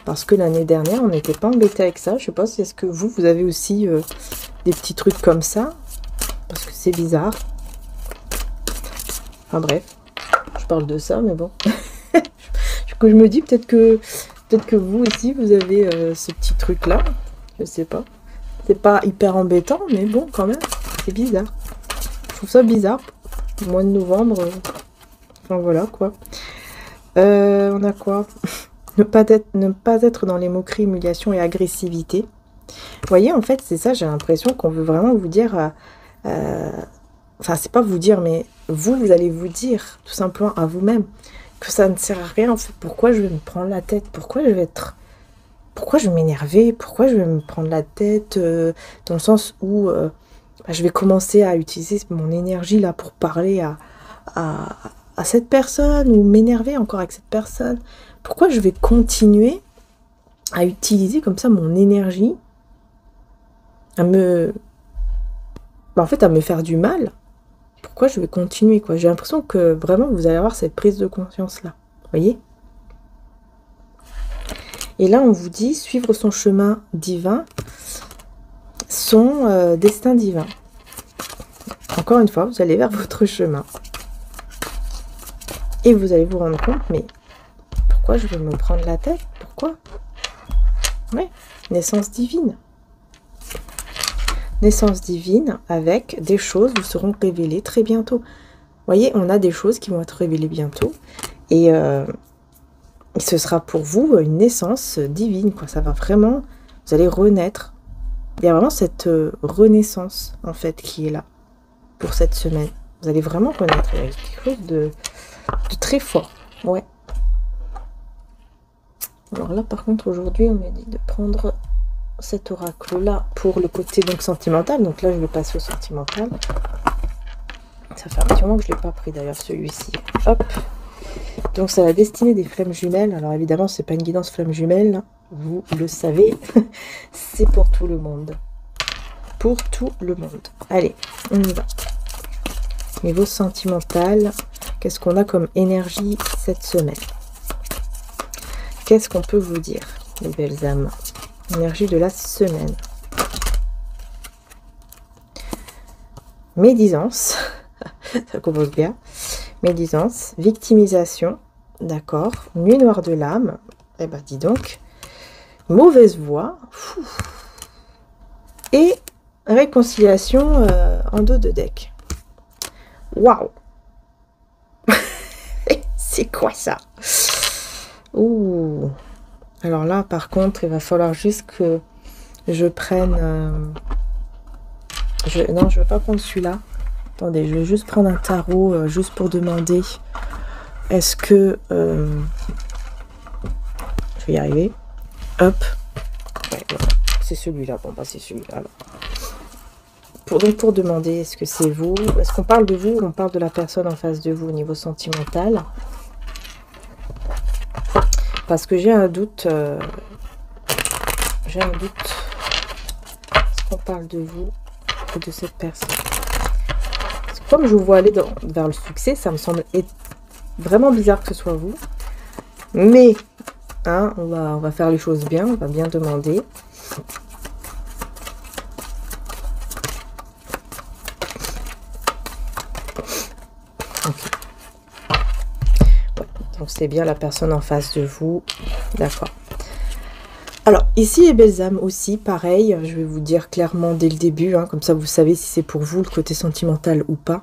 Parce que l'année dernière, on n'était pas embêté avec ça. Je ne sais pas si est-ce que vous avez aussi des petits trucs comme ça. Parce que c'est bizarre. Enfin bref, je parle de ça, mais bon. Je me dis peut-être que vous aussi, vous avez ce petit truc-là. Je sais pas. C'est pas hyper embêtant, mais bon, quand même, c'est bizarre. Je trouve ça bizarre. Le mois de novembre, enfin voilà quoi. On a quoi? Ne pas être dans les moqueries, humiliation et agressivité. Vous voyez, en fait, c'est ça, j'ai l'impression qu'on veut vraiment vous dire... enfin, c'est pas vous dire, mais vous allez vous dire, tout simplement à vous-même, que ça ne sert à rien. En fait, pourquoi je vais me prendre la tête? Pourquoi je vais m'énerver? Pourquoi je vais me prendre la tête dans le sens où je vais commencer à utiliser mon énergie là pour parler à cette personne ou m'énerver encore avec cette personne? Pourquoi je vais continuer à utiliser comme ça mon énergie à me faire du mal? Pourquoi je vais continuer, quoi? J'ai l'impression que vraiment vous allez avoir cette prise de conscience là. Vous voyez? Et là, on vous dit suivre son chemin divin, son destin divin. Encore une fois, vous allez vers votre chemin. Et vous allez vous rendre compte, mais pourquoi je vais me prendre la tête? Pourquoi? Ouais, naissance divine. Naissance divine avec des choses vous seront révélées très bientôt. Vous voyez, on a des choses qui vont être révélées bientôt. Et ce sera pour vous une naissance divine, quoi. Ça va vraiment, vous allez renaître. Il y a vraiment cette renaissance, en fait, qui est là pour cette semaine. Vous allez vraiment renaître. Il y a quelque chose de très fort. Ouais. Alors là, par contre, aujourd'hui, on m'a dit de prendre cet oracle-là pour le côté donc sentimental. Donc là, je vais passer au sentimental. Ça fait un petit moment que je ne l'ai pas pris, d'ailleurs, celui-ci. Hop. Donc, c'est la destinée des flammes jumelles. Alors, évidemment, c'est pas une guidance flamme jumelle. Hein. Vous le savez. C'est pour tout le monde. Pour tout le monde. Allez, on y va. Niveau sentimental, qu'est-ce qu'on a comme énergie cette semaine? Qu'est-ce qu'on peut vous dire, les belles âmes? Énergie de la semaine. Médisance. Ça commence bien. Médisance. Victimisation. D'accord. Nuit noire de l'âme. Eh ben, dis donc. Mauvaise voix. Et réconciliation en dos de deck. Waouh. C'est quoi ça? Ouh. Alors là, par contre, il va falloir juste que je prenne... Non, je ne vais pas prendre celui-là. Attendez, je vais juste prendre un tarot, juste pour demander... Est-ce que... je vais y arriver. Hop. Ouais, voilà. C'est celui-là. Bon, bah c'est celui-là, alors. Donc, pour demander, est-ce que c'est vous? Est-ce qu'on parle de vous ou on parle de la personne en face de vous au niveau sentimental? Parce que j'ai un doute. J'ai un doute. Est-ce qu'on parle de vous ou de cette personne? Parce que comme je vous vois aller vers le succès, ça me semble être vraiment bizarre que ce soit vous. Mais, hein, on va faire les choses bien. On va bien demander. Donc c'est bien la personne en face de vous. D'accord. Alors ici les belles âmes aussi, pareil, je vais vous dire clairement dès le début, hein, comme ça vous savez si c'est pour vous le côté sentimental ou pas.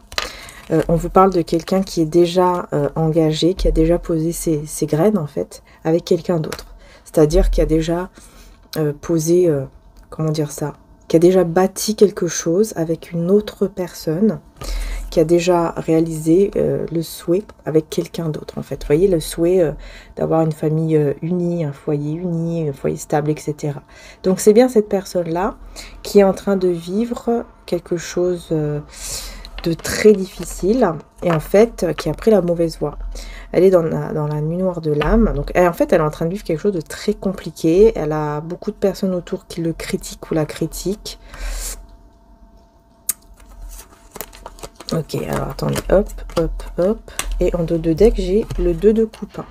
On vous parle de quelqu'un qui est déjà engagé, qui a déjà posé ses graines en fait, avec quelqu'un d'autre. C'est-à-dire qui a déjà posé, comment dire ça, qui a déjà bâti quelque chose avec une autre personne, qui a déjà réalisé le souhait avec quelqu'un d'autre en fait. Vous voyez, le souhait d'avoir une famille unie, un foyer stable, etc. Donc c'est bien cette personne-là qui est en train de vivre quelque chose de très difficile et en fait qui a pris la mauvaise voie. Elle est dans la nuit noire de l'âme. Donc en fait elle est en train de vivre quelque chose de très compliqué. Elle a beaucoup de personnes autour qui le critiquent ou la critiquent. Ok, alors attendez, hop, hop, hop. Et en dos de deck, j'ai le 2 de coupe.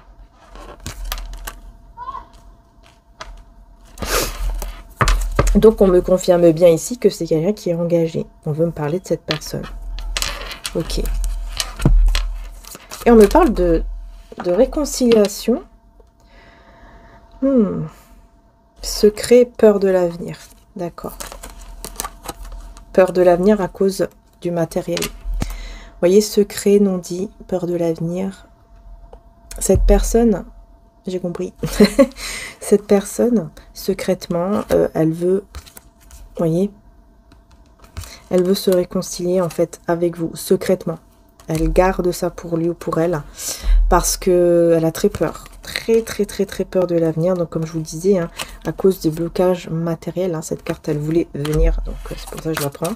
Donc on me confirme bien ici que c'est quelqu'un qui est engagé. On veut me parler de cette personne. Ok. Et on me parle de réconciliation. Secret, peur de l'avenir. D'accord. Peur de l'avenir à cause du matériel. Vous voyez, secret, non dit, peur de l'avenir. Cette personne, j'ai compris, cette personne, secrètement, elle veut, vous voyez, elle veut se réconcilier en fait avec vous, secrètement. Elle garde ça pour lui ou pour elle, parce qu'elle a très peur, très peur de l'avenir. Donc comme je vous disais, hein, à cause des blocages matériels, hein, cette carte, elle voulait venir, donc c'est pour ça que je la prends.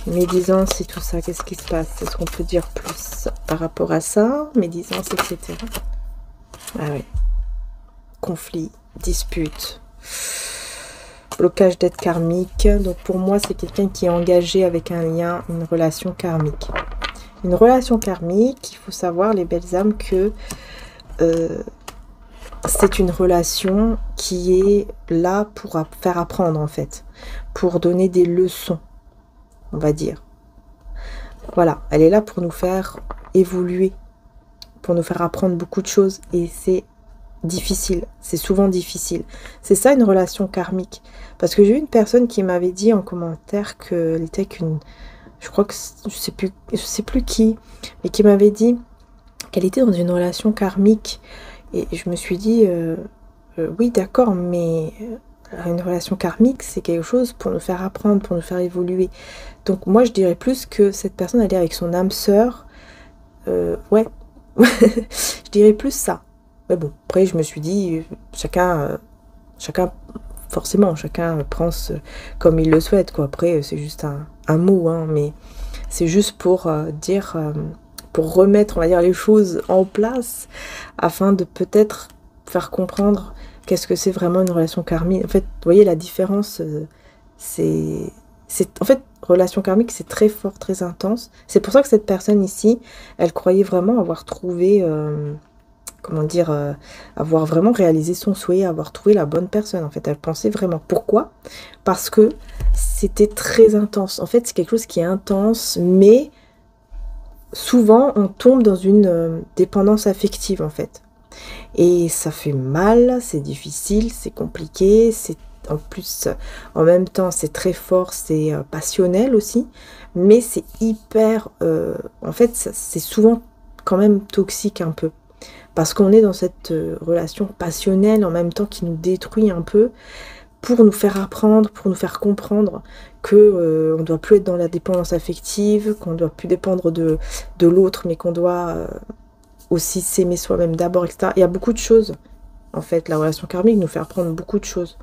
Médisance et tout ça, qu'est-ce qui se passe? Est-ce qu'on peut dire plus par rapport à ça? Médisance, etc. Ah oui. Conflit, dispute, blocage d'aide karmique. Donc pour moi, c'est quelqu'un qui est engagé avec un lien, une relation karmique. Une relation karmique, il faut savoir, les belles âmes, que c'est une relation qui est là pour faire apprendre en fait, pour donner des leçons. On va dire. Voilà, elle est là pour nous faire évoluer, pour nous faire apprendre beaucoup de choses. Et c'est difficile, c'est souvent difficile. C'est ça une relation karmique. Parce que j'ai eu une personne qui m'avait dit en commentaire qu'elle était qu'une... Je crois que... Je sais plus qui, mais qui m'avait dit qu'elle était dans une relation karmique. Et je me suis dit, oui d'accord, mais... Une relation karmique, c'est quelque chose pour nous faire apprendre, pour nous faire évoluer. Donc moi, je dirais plus que cette personne, elle est avec son âme sœur. Ouais, je dirais plus ça. Mais bon, après, je me suis dit, chacun forcément, chacun pense comme il le souhaite, quoi. Après, c'est juste un mot, hein, mais c'est juste pour dire, pour remettre, on va dire, les choses en place, afin de peut-être faire comprendre qu'est-ce que c'est vraiment une relation karmique. En fait, vous voyez la différence, c'est en fait, relation karmique, c'est très fort, très intense. C'est pour ça que cette personne ici, elle croyait vraiment avoir trouvé, comment dire, avoir vraiment réalisé son souhait, avoir trouvé la bonne personne. En fait, elle pensait vraiment. Pourquoi? Parce que c'était très intense. En fait, c'est quelque chose qui est intense, mais souvent, on tombe dans une dépendance affective, en fait. Et ça fait mal, c'est difficile, c'est compliqué, c'est en plus, en même temps, c'est très fort, c'est passionnel aussi, mais c'est hyper, en fait, c'est souvent quand même toxique un peu. Parce qu'on est dans cette relation passionnelle en même temps qui nous détruit un peu, pour nous faire apprendre, pour nous faire comprendre que on ne doit plus être dans la dépendance affective, qu'on ne doit plus dépendre de l'autre, mais qu'on doit aussi s'aimer soi-même d'abord, etc. Il y a beaucoup de choses, en fait, la relation karmique nous fait apprendre beaucoup de choses.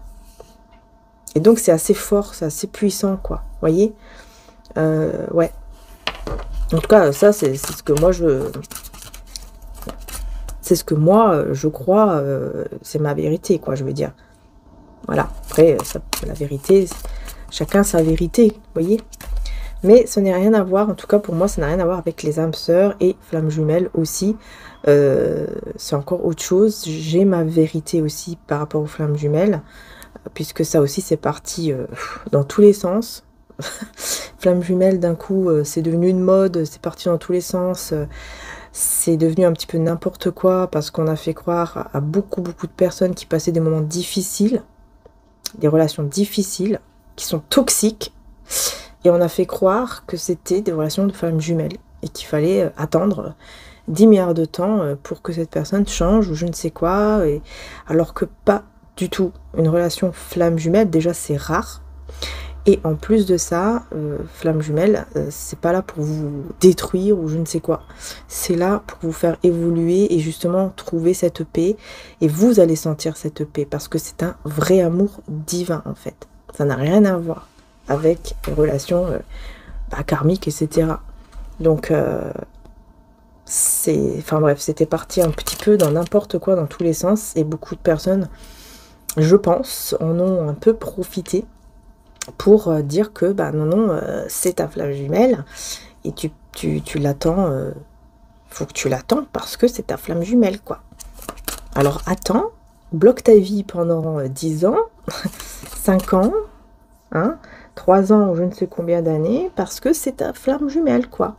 Et donc c'est assez fort, c'est assez puissant, quoi. Vous voyez, ouais. En tout cas, ça, c'est ce que moi c'est ce que moi, je crois, c'est ma vérité, quoi, je veux dire. Voilà. Après, la vérité, chacun sa vérité, vous voyez. Mais ça n'a rien à voir, en tout cas pour moi, ça n'a rien à voir avec les âmes sœurs et flammes jumelles aussi. C'est encore autre chose. J'ai ma vérité aussi par rapport aux flammes jumelles, puisque ça aussi, c'est parti dans tous les sens. Flammes jumelles, d'un coup, c'est devenu une mode, c'est parti dans tous les sens. C'est devenu un petit peu n'importe quoi, parce qu'on a fait croire à beaucoup de personnes qui passaient des moments difficiles, des relations difficiles, qui sont toxiques, et on a fait croire que c'était des relations de flammes jumelles, et qu'il fallait attendre 10 milliards de temps pour que cette personne change, ou je ne sais quoi, alors que pas du tout. Une relation flamme jumelle, déjà c'est rare, et en plus de ça, flamme jumelle, c'est pas là pour vous détruire ou je ne sais quoi. C'est là pour vous faire évoluer et justement trouver cette paix. Et vous allez sentir cette paix parce que c'est un vrai amour divin en fait. Ça n'a rien à voir avec les relations karmiques, etc. Donc, enfin bref, c'était parti un petit peu dans n'importe quoi, dans tous les sens. Et beaucoup de personnes, je pense, en ont un peu profité pour dire que non, c'est ta flamme jumelle et tu l'attends, faut que tu l'attends parce que c'est ta flamme jumelle, quoi. Alors attends, bloque ta vie pendant 10 ans, 5 ans, hein, 3 ans ou je ne sais combien d'années, parce que c'est ta flamme jumelle, quoi.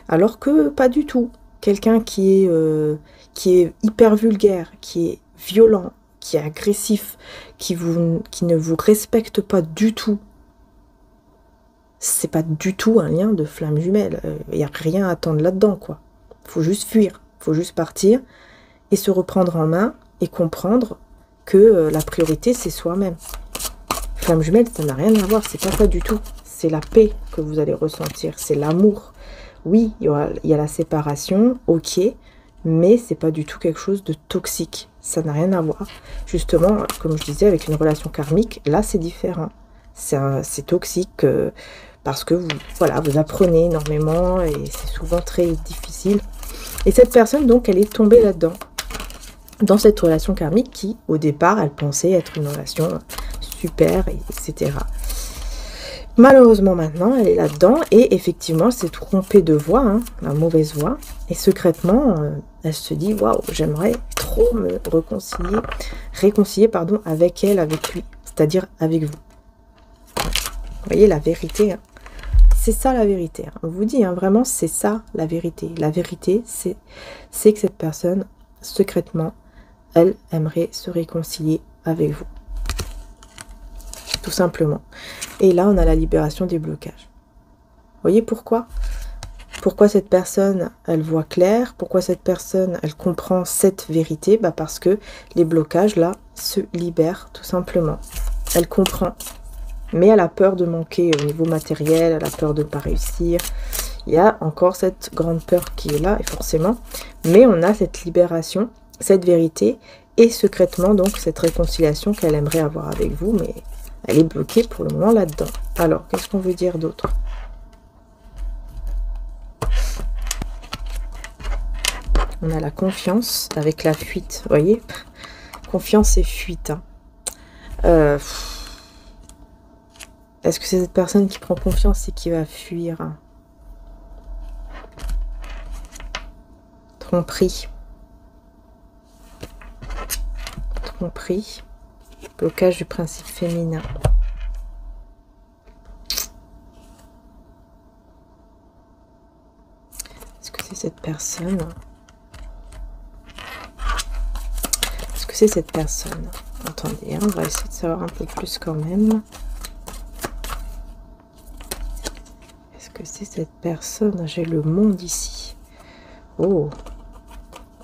Alors que pas du tout. Quelqu'un qui est hyper vulgaire, qui est violent, qui est agressif, qui ne vous respecte pas du tout, c'est pas du tout un lien de flamme jumelle. Il n'y a rien à attendre là-dedans, quoi. Faut juste fuir, faut juste partir et se reprendre en main et comprendre que la priorité, c'est soi-même. Flamme jumelle, ça n'a rien à voir, c'est pas ça du tout. C'est la paix que vous allez ressentir, c'est l'amour. Oui, il y a la séparation, ok, mais c'est pas du tout quelque chose de toxique. Ça n'a rien à voir. Justement, comme je disais, avec une relation karmique, là, c'est différent. C'est toxique parce que vous apprenez énormément et c'est souvent très difficile. Et cette personne, donc, elle est tombée là-dedans, dans cette relation karmique qui, au départ, elle pensait être une relation super, etc. Malheureusement, maintenant, elle est là-dedans et effectivement, elle s'est trompée de voie, hein, la mauvaise voie. Et secrètement, elle se dit, waouh, j'aimerais trop me réconcilier, avec elle, avec lui, c'est-à-dire avec vous. Vous voyez, la vérité, hein. C'est ça la vérité. Hein. On vous dit, hein, vraiment, c'est ça la vérité. La vérité, c'est que cette personne, secrètement, elle aimerait se réconcilier avec vous. Tout simplement. Et là, on a la libération des blocages. Vous voyez pourquoi? Pourquoi cette personne, elle voit clair? Pourquoi cette personne, elle comprend cette vérité? Parce que les blocages, là, se libèrent, tout simplement. Elle comprend. Mais elle a peur de manquer au niveau matériel, elle a peur de ne pas réussir. Il y a encore cette grande peur qui est là, et forcément. Mais on a cette libération, cette vérité, et secrètement, donc, cette réconciliation qu'elle aimerait avoir avec vous, mais elle est bloquée pour le moment là-dedans. Alors, qu'est-ce qu'on veut dire d'autre? On a la confiance avec la fuite, vous voyez? Confiance et fuite. Hein. Est-ce que c'est cette personne qui prend confiance et qui va fuir? Tromperie. Tromperie. Blocage du principe féminin. Est-ce que c'est cette personne? Est-ce que c'est cette personne? Attendez, hein, on va essayer de savoir un peu plus quand même. Est-ce que c'est cette personne? J'ai le monde ici. Oh,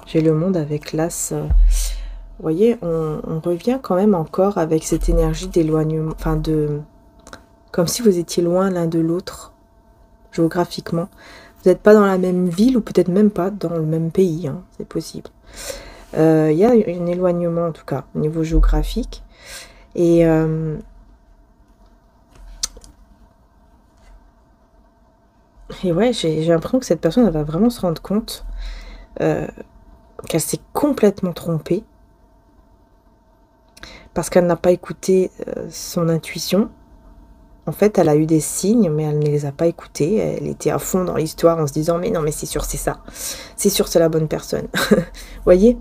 J'ai le monde avec l'as. Vous voyez, on revient quand même encore avec cette énergie d'éloignement, enfin de... Comme si vous étiez loin l'un de l'autre, géographiquement. Vous n'êtes pas dans la même ville, ou peut-être même pas dans le même pays, hein, c'est possible. Il y a un éloignement, en tout cas, au niveau géographique. Et ouais, j'ai l'impression que cette personne, elle va vraiment se rendre compte qu'elle s'est complètement trompée. Parce qu'elle n'a pas écouté son intuition. En fait, elle a eu des signes, mais elle ne les a pas écoutés. Elle était à fond dans l'histoire en se disant « Mais non, mais c'est sûr, c'est ça. C'est sûr, c'est la bonne personne. » Vous voyez?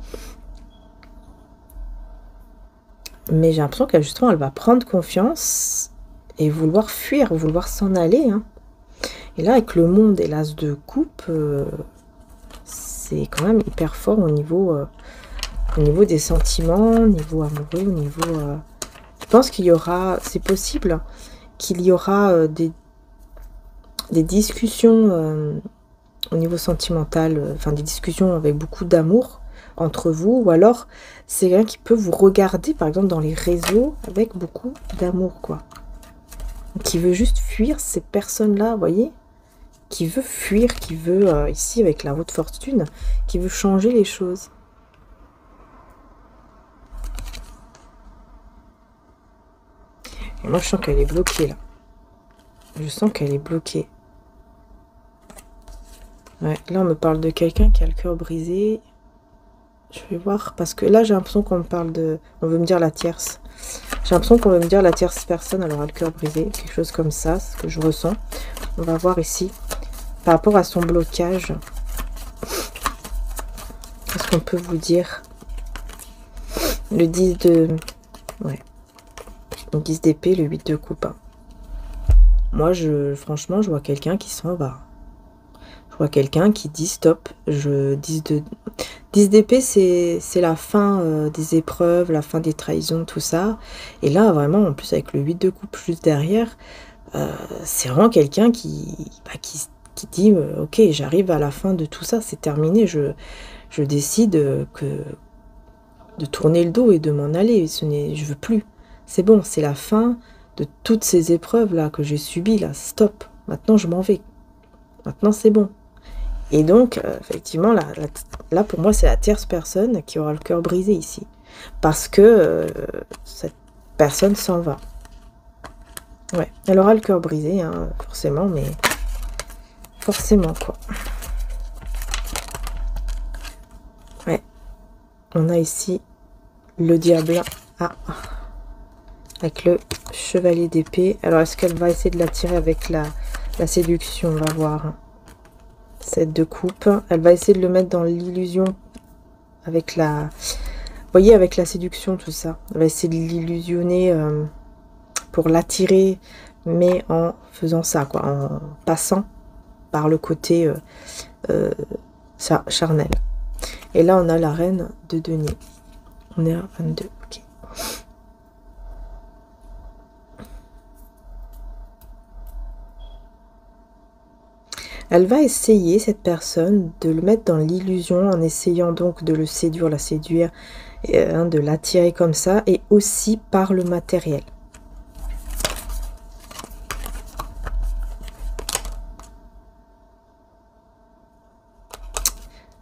Mais j'ai l'impression qu'elle, justement, elle va prendre confiance et vouloir fuir, vouloir s'en aller. Hein. Et là, avec le monde et l'as de coupe, c'est quand même hyper fort au niveau des sentiments, au niveau amoureux, au niveau... Je pense qu'il y aura... C'est possible qu'il y aura des discussions au niveau sentimental, enfin des discussions avec beaucoup d'amour entre vous, ou alors c'est quelqu'un qui peut vous regarder, par exemple, dans les réseaux avec beaucoup d'amour, quoi. Qui veut juste fuir ces personnes-là, vous voyez? Qui veut fuir, qui veut, ici avec la haute fortune, qui veut changer les choses. Et moi, je sens qu'elle est bloquée, là. Je sens qu'elle est bloquée. Ouais, là, on me parle de quelqu'un qui a le cœur brisé. Je vais voir, parce que là, j'ai l'impression qu'on me parle de... On veut me dire la tierce. J'ai l'impression qu'on veut me dire la tierce personne, alors elle a le cœur brisé. Quelque chose comme ça, c'est ce que je ressens. On va voir ici. Par rapport à son blocage, qu'est-ce qu'on peut vous dire? Le 10 de... Ouais. Le 10 d'épée, le 8 de coupe. Moi, franchement, je vois quelqu'un qui s'en va. Je vois quelqu'un qui dit stop. 10 d'épée, c'est la fin des épreuves, la fin des trahisons, tout ça. Et là, vraiment, en plus, avec le 8 de coupe juste derrière, c'est vraiment quelqu'un qui dit ok, j'arrive à la fin de tout ça, c'est terminé. Je décide de tourner le dos et de m'en aller. Je veux plus. C'est bon, c'est la fin de toutes ces épreuves-là que j'ai subies, là. Stop. Maintenant, je m'en vais. Maintenant, c'est bon. Et donc, effectivement, là, pour moi, c'est la tierce personne qui aura le cœur brisé ici. Parce que cette personne s'en va. Ouais, elle aura le cœur brisé, hein, forcément, mais... Forcément, quoi. Ouais. On a ici le diable. Ah. Avec le chevalier d'épée. Alors, est-ce qu'elle va essayer de l'attirer avec la séduction? On va voir. 7 de coupe. Elle va essayer de le mettre dans l'illusion avec la... Vous voyez, avec la séduction, tout ça. Elle va essayer de l'illusionner pour l'attirer, mais en faisant ça, quoi. En passant par le côté charnel. Et là, on a la reine de denier. On est à 22, ok. Elle va essayer, cette personne, de le mettre dans l'illusion en essayant donc de le séduire, la séduire, de l'attirer comme ça, et aussi par le matériel.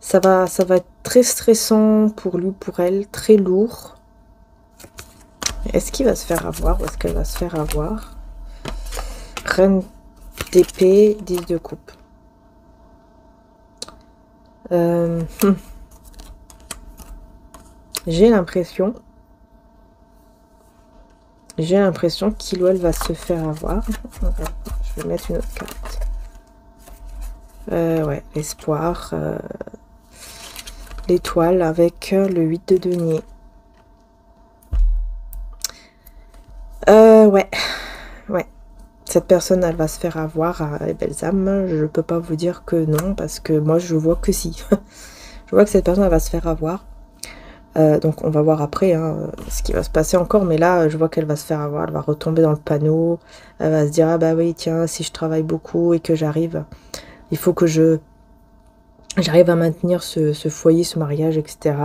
Ça va être très stressant pour lui, pour elle, très lourd. Est-ce qu'il va se faire avoir ou est-ce qu'elle va se faire avoir? Reine d'épée, 10 de coupe. J'ai l'impression qu'il ou elle va se faire avoir. Je vais mettre une autre carte. Ouais, l'espoir. L'étoile avec le 8 de denier. Ouais. Cette personne, elle va se faire avoir, les belles âmes. Je ne peux pas vous dire que non, parce que moi, je vois que si. Je vois que cette personne, elle va se faire avoir. Donc, on va voir après ce qui va se passer encore. Mais là, je vois qu'elle va se faire avoir. Elle va retomber dans le panneau. Elle va se dire, ah bah oui, tiens, si je travaille beaucoup et que j'arrive, il faut que je J'arrive à maintenir ce foyer, ce mariage, etc.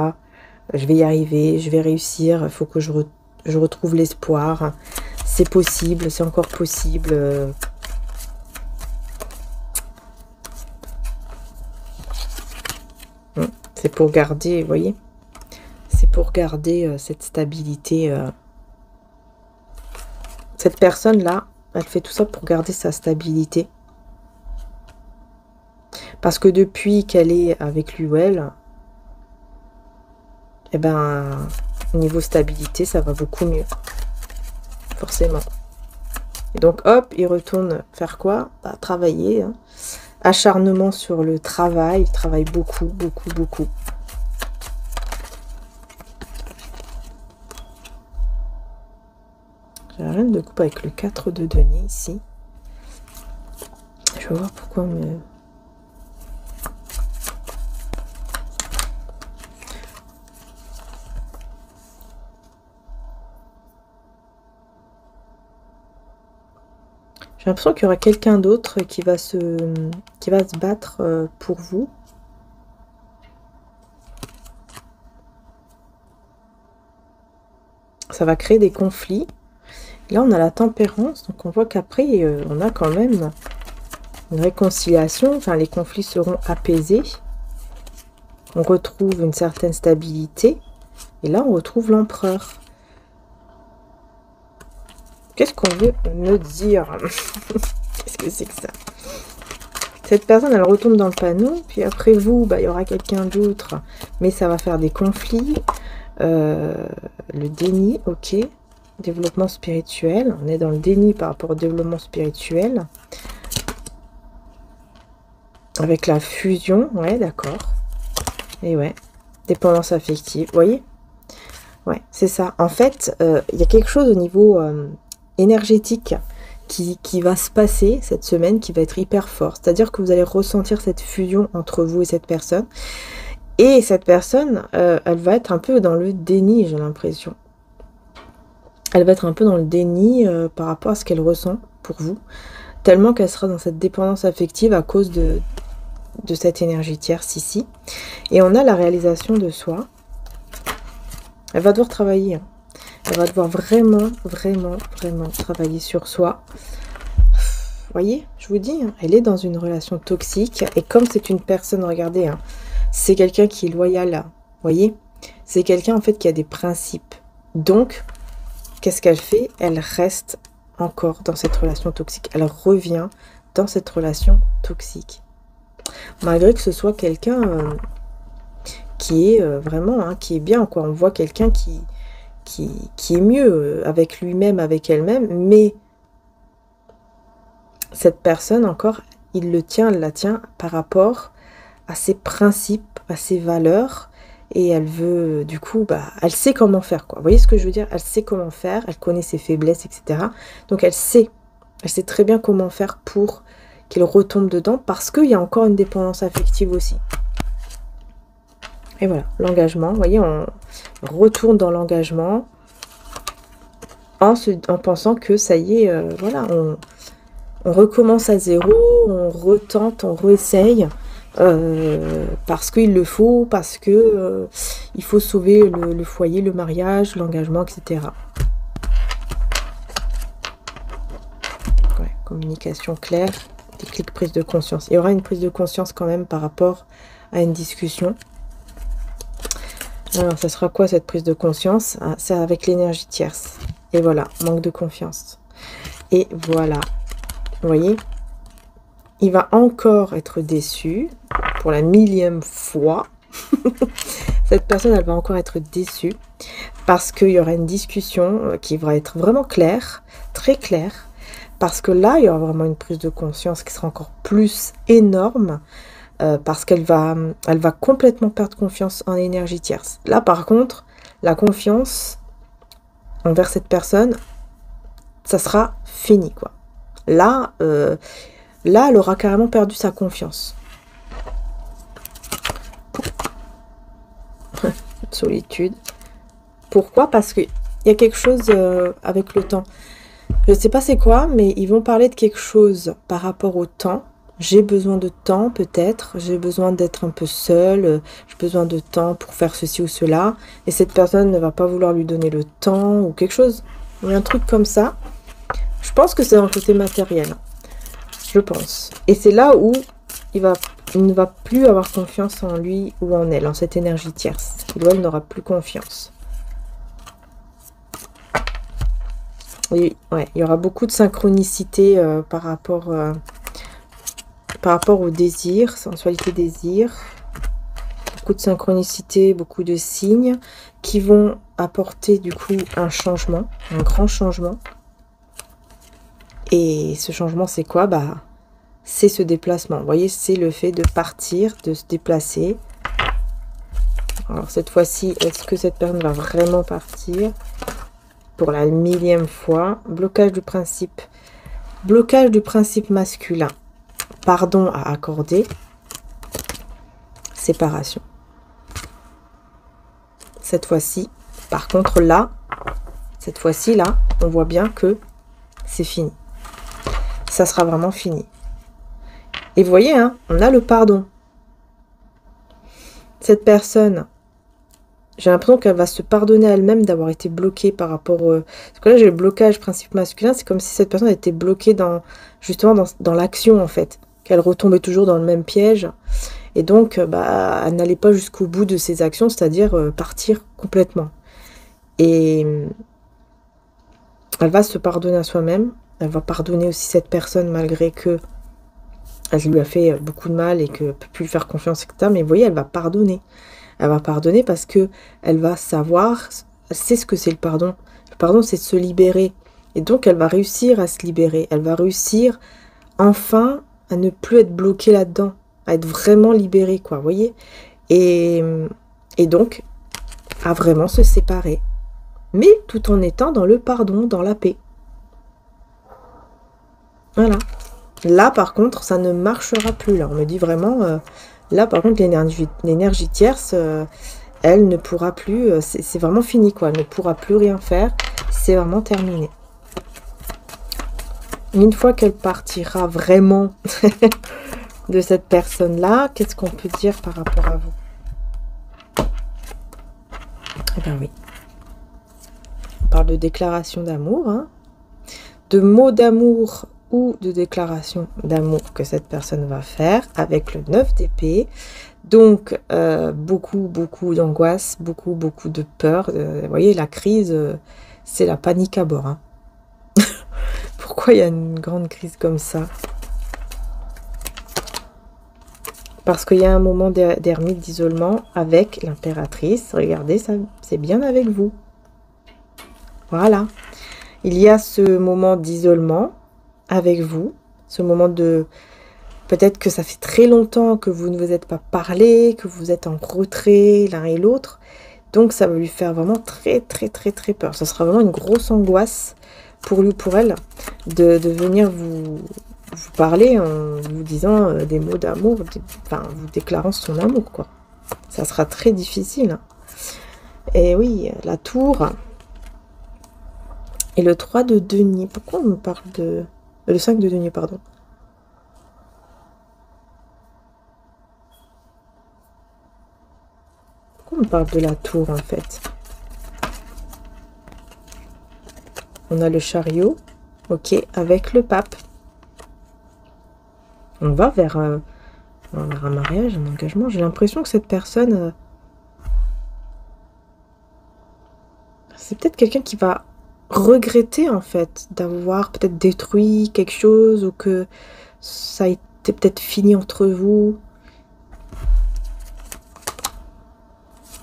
Je vais y arriver, je vais réussir. Il faut que je retrouve l'espoir. C'est possible, c'est encore possible. C'est pour garder, vous voyez, c'est pour garder cette stabilité. Cette personne-là, elle fait tout ça pour garder sa stabilité. Parce que depuis qu'elle est avec lui ou elle, eh ben, niveau stabilité, ça va beaucoup mieux. Forcément. Et donc, hop, il retourne faire quoi? Bah, travailler. Hein. Acharnement sur le travail. Il travaille beaucoup, beaucoup, beaucoup. J'ai la reine de coupe avec le 4 de denier ici. Je vais voir pourquoi on me... J'ai l'impression qu'il y aura quelqu'un d'autre qui va se battre pour vous. Ça va créer des conflits. Là, on a la tempérance, donc on voit qu'après, on a quand même une réconciliation. Enfin, les conflits seront apaisés. On retrouve une certaine stabilité. Et là, on retrouve l'empereur. Qu'est-ce qu'on veut me dire? Qu'est-ce que c'est que ça? Cette personne, elle retombe dans le panneau. Puis après vous, bah, il y aura quelqu'un d'autre. Mais ça va faire des conflits. Le déni, ok. Développement spirituel. On est dans le déni par rapport au développement spirituel. Avec la fusion. Ouais, d'accord. Et ouais. Dépendance affective. Vous voyez? Ouais, c'est ça. En fait, il y a quelque chose au niveau... énergétique qui va se passer cette semaine, qui va être hyper fort. C'est-à-dire que vous allez ressentir cette fusion entre vous et cette personne. Et cette personne, elle va être un peu dans le déni, j'ai l'impression. Elle va être un peu dans le déni par rapport à ce qu'elle ressent pour vous. Tellement qu'elle sera dans cette dépendance affective à cause de cette énergie tierce ici. Et on a la réalisation de soi. Elle va devoir travailler, hein. Elle va devoir vraiment, vraiment, vraiment travailler sur soi. Vous voyez, je vous dis, hein, elle est dans une relation toxique. Et comme c'est une personne, regardez, hein, c'est quelqu'un qui est loyal. Vous voyez, c'est quelqu'un en fait qui a des principes. Donc, qu'est-ce qu'elle fait? Elle reste encore dans cette relation toxique. Elle revient dans cette relation toxique. Malgré que ce soit quelqu'un qui est vraiment, hein, qui est bien, quoi. On voit quelqu'un qui est mieux avec lui-même, avec elle-même, mais cette personne encore, elle la tient par rapport à ses principes, à ses valeurs, et elle veut, du coup, bah, elle sait comment faire, quoi. Vous voyez ce que je veux dire? Elle sait comment faire, elle connaît ses faiblesses, etc. Donc elle sait très bien comment faire pour qu'il retombe dedans, parce qu'il y a encore une dépendance affective aussi. Et voilà, l'engagement, vous voyez, on retourne dans l'engagement en pensant que ça y est, voilà, on recommence à zéro, on retente, on réessaye, parce qu'il le faut, parce que il faut sauver le foyer, le mariage, l'engagement, etc. Ouais, communication claire, déclic, prise de conscience. Il y aura une prise de conscience quand même par rapport à une discussion. Alors, ça sera quoi cette prise de conscience? Ah, c'est avec l'énergie tierce. Et voilà, manque de confiance. Et voilà, vous voyez, il va encore être déçu pour la 1000e fois. Cette personne, elle va encore être déçue parce qu'il y aura une discussion qui va être vraiment claire, très claire. Parce que là, il y aura vraiment une prise de conscience qui sera encore plus énorme. Parce qu'elle va complètement perdre confiance en énergie tierce. Là, par contre, la confiance envers cette personne, ça sera fini, quoi. Là, elle aura carrément perdu sa confiance. Solitude. Pourquoi? Parce qu'il y a quelque chose avec le temps. Je ne sais pas c'est quoi, mais ils vont parler de quelque chose par rapport au temps. j'ai besoin de temps peut-être, j'ai besoin d'être un peu seule, j'ai besoin de temps pour faire ceci ou cela, et cette personne ne va pas vouloir lui donner le temps ou quelque chose. Il y a un truc comme ça. Je pense que c'est dans le côté matériel. Je pense. Et c'est là où il ne va plus avoir confiance en lui ou en elle, en cette énergie tierce. Il ou elle n'aura plus confiance. Oui, ouais, il y aura beaucoup de synchronicité par rapport au désir, sensualité, désir. Beaucoup de synchronicité, beaucoup de signes qui vont apporter du coup un changement, un grand changement. Et ce changement, c'est quoi? Bah, c'est ce déplacement. Vous voyez, c'est le fait de partir, de se déplacer. Alors cette fois-ci, est-ce que cette personne va vraiment partir? Pour la 1000e fois, blocage du principe masculin, pardon à accorder, séparation. Cette fois-ci, par contre là, cette fois-ci là, on voit bien que c'est fini. Ça sera vraiment fini. Et vous voyez, hein, on a le pardon. Cette personne, j'ai l'impression qu'elle va se pardonner à elle-même d'avoir été bloquée par rapport... Parce que là, j'ai le blocage principe masculin. C'est comme si cette personne était bloquée justement dans l'action, en fait. Qu'elle retombait toujours dans le même piège. Et donc, bah, elle n'allait pas jusqu'au bout de ses actions, c'est-à-dire partir complètement. Et elle va se pardonner à soi-même. Elle va pardonner aussi cette personne malgré que elle lui a fait beaucoup de mal et qu'elle ne peut plus lui faire confiance, etc. Mais vous voyez, elle va pardonner. Elle va pardonner parce que elle va savoir, elle sait ce que c'est le pardon. Le pardon, c'est de se libérer. Et donc, elle va réussir à se libérer. Elle va réussir, enfin, à ne plus être bloquée là-dedans. À être vraiment libérée, quoi, vous voyez. Et donc, à vraiment se séparer. Mais tout en étant dans le pardon, dans la paix. Voilà. Là, par contre, ça ne marchera plus. Là, on me dit vraiment... là, par contre, l'énergie tierce, elle ne pourra plus... c'est vraiment fini, quoi. Elle ne pourra plus rien faire. C'est vraiment terminé. Une fois qu'elle partira vraiment de cette personne-là, qu'est-ce qu'on peut dire par rapport à vous? Eh bien oui. On parle de déclaration d'amour, hein, de mots d'amour ou de déclaration d'amour que cette personne va faire avec le 9 d'épée. Donc, beaucoup d'angoisse, beaucoup de peur. Vous voyez, la crise, c'est la panique à bord. Hein. Pourquoi il y a une grande crise comme ça? Parce qu'il y a un moment d'ermite, d'isolement avec l'impératrice. Regardez, ça, c'est bien avec vous. Voilà. Il y a ce moment d'isolement avec vous, ce moment de... Peut-être que ça fait très longtemps que vous ne vous êtes pas parlé, que vous êtes en retrait l'un et l'autre. Donc ça va lui faire vraiment très peur. Ça sera vraiment une grosse angoisse pour lui ou pour elle de venir vous parler en vous disant des mots d'amour, enfin vous déclarant son amour, quoi. Ça sera très difficile. Et oui, la tour et le 3 de denier. Pourquoi on me parle de... Le 5 de denier, pardon. Pourquoi on me parle de la tour, en fait? On a le chariot, ok, avec le pape. On va vers un mariage, un engagement. J'ai l'impression que cette personne... c'est peut-être quelqu'un qui va regretter, en fait, d'avoir peut-être détruit quelque chose ou que ça a été peut-être fini entre vous.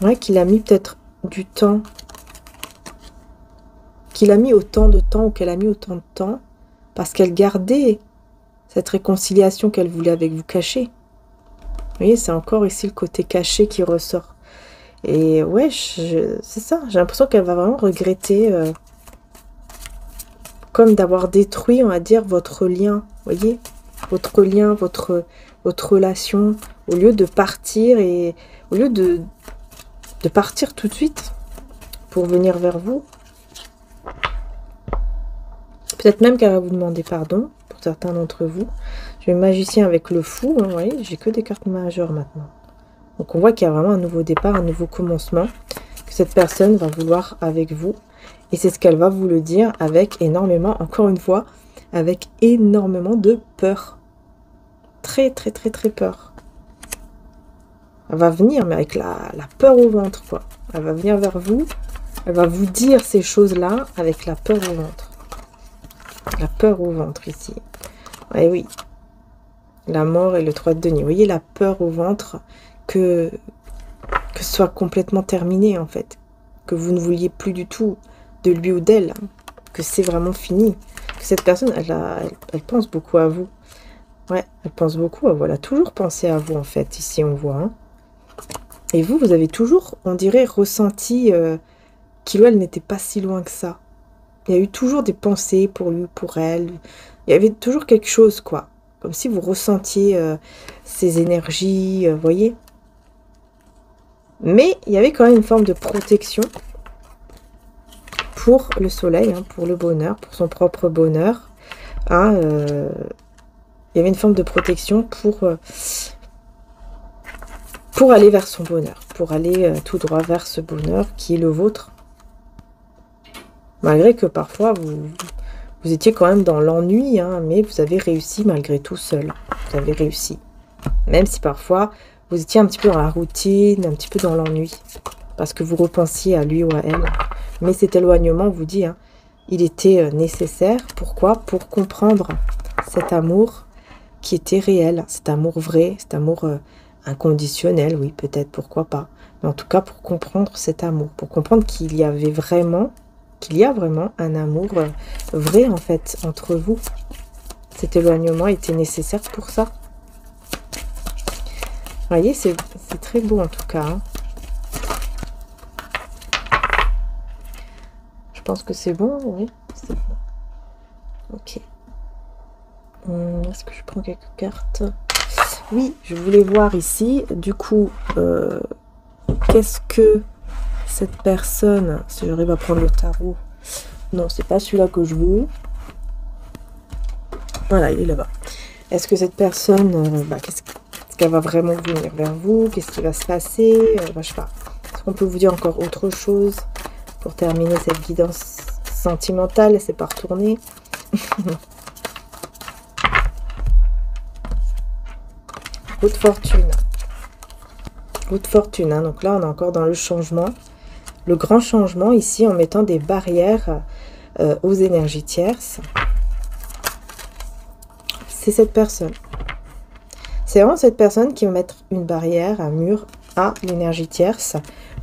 Ouais, qu'il a mis peut-être du temps. Qu'il a mis autant de temps ou qu'elle a mis autant de temps parce qu'elle gardait cette réconciliation qu'elle voulait avec vous cacher. Vous voyez, c'est encore ici le côté caché qui ressort. Et ouais, c'est ça. J'ai l'impression qu'elle va vraiment regretter... comme d'avoir détruit, on va dire, votre lien, voyez, votre lien, votre relation, au lieu de partir et au lieu de partir tout de suite pour venir vers vous. Peut-être même qu'elle va vous demander pardon pour certains d'entre vous. J'ai le magicien avec le fou, hein, vous voyez, j'ai que des cartes majeures maintenant. Donc on voit qu'il y a vraiment un nouveau départ, un nouveau commencement, que cette personne va vouloir avec vous. Et c'est ce qu'elle va vous le dire avec énormément, encore une fois, avec énormément de peur. Très, très, très, très peur. Elle va venir, mais avec la peur au ventre, quoi. Elle va venir vers vous, elle va vous dire ces choses-là avec la peur au ventre. La peur au ventre, ici. Et oui. La mort et le 3 de denier. Vous voyez, la peur au ventre que ce soit complètement terminé, en fait. Que vous ne vouliez plus du tout de lui ou d'elle. Que c'est vraiment fini. Que cette personne, elle pense beaucoup à vous. Ouais, elle pense beaucoup à vous. Elle a toujours pensé à vous, en fait, ici, on voit, hein. Et vous, vous avez toujours, on dirait, ressenti qu'il ou elle n'était pas si loin que ça. Il y a eu toujours des pensées pour lui, pour elle. Il y avait toujours quelque chose, quoi. Comme si vous ressentiez ces énergies, vous voyez. Mais il y avait quand même une forme de protection pour le soleil, hein, pour le bonheur, pour son propre bonheur. Hein, il y avait une forme de protection pour aller vers son bonheur, pour aller tout droit vers ce bonheur qui est le vôtre. Malgré que parfois, vous étiez quand même dans l'ennui, hein, mais vous avez réussi malgré tout seul. Vous avez réussi. Même si parfois, vous étiez un petit peu dans la routine, un petit peu dans l'ennui. Parce que vous repensiez à lui ou à elle. Mais cet éloignement, vous dit, hein, il était nécessaire. Pourquoi? Pour comprendre cet amour qui était réel. Cet amour vrai, cet amour inconditionnel, oui, peut-être, pourquoi pas. Mais en tout cas, pour comprendre cet amour. Pour comprendre qu'il y a vraiment un amour vrai, en fait, entre vous. Cet éloignement était nécessaire pour ça. Vous voyez, c'est très beau, en tout cas. Hein. Je pense que c'est bon, oui, c'est bon. Ok. Est-ce que je prends quelques cartes? Oui, je voulais voir ici, du coup, qu'est-ce que cette personne, si j'arrive à prendre le tarot, non, c'est pas celui-là que je veux. Voilà, il est là-bas. Est-ce que cette personne, qu'est-ce qu'elle va vraiment venir vers vous? Qu'est-ce qui va se passer? Je sais pas. Est-ce qu'on peut vous dire encore autre chose pour terminer cette guidance sentimentale? C'est pas retourné. Roue de fortune. Roue de fortune, hein. Donc là, on est encore dans le changement. Le grand changement ici en mettant des barrières aux énergies tierces. C'est cette personne. C'est vraiment cette personne qui va mettre une barrière, un mur à l'énergie tierce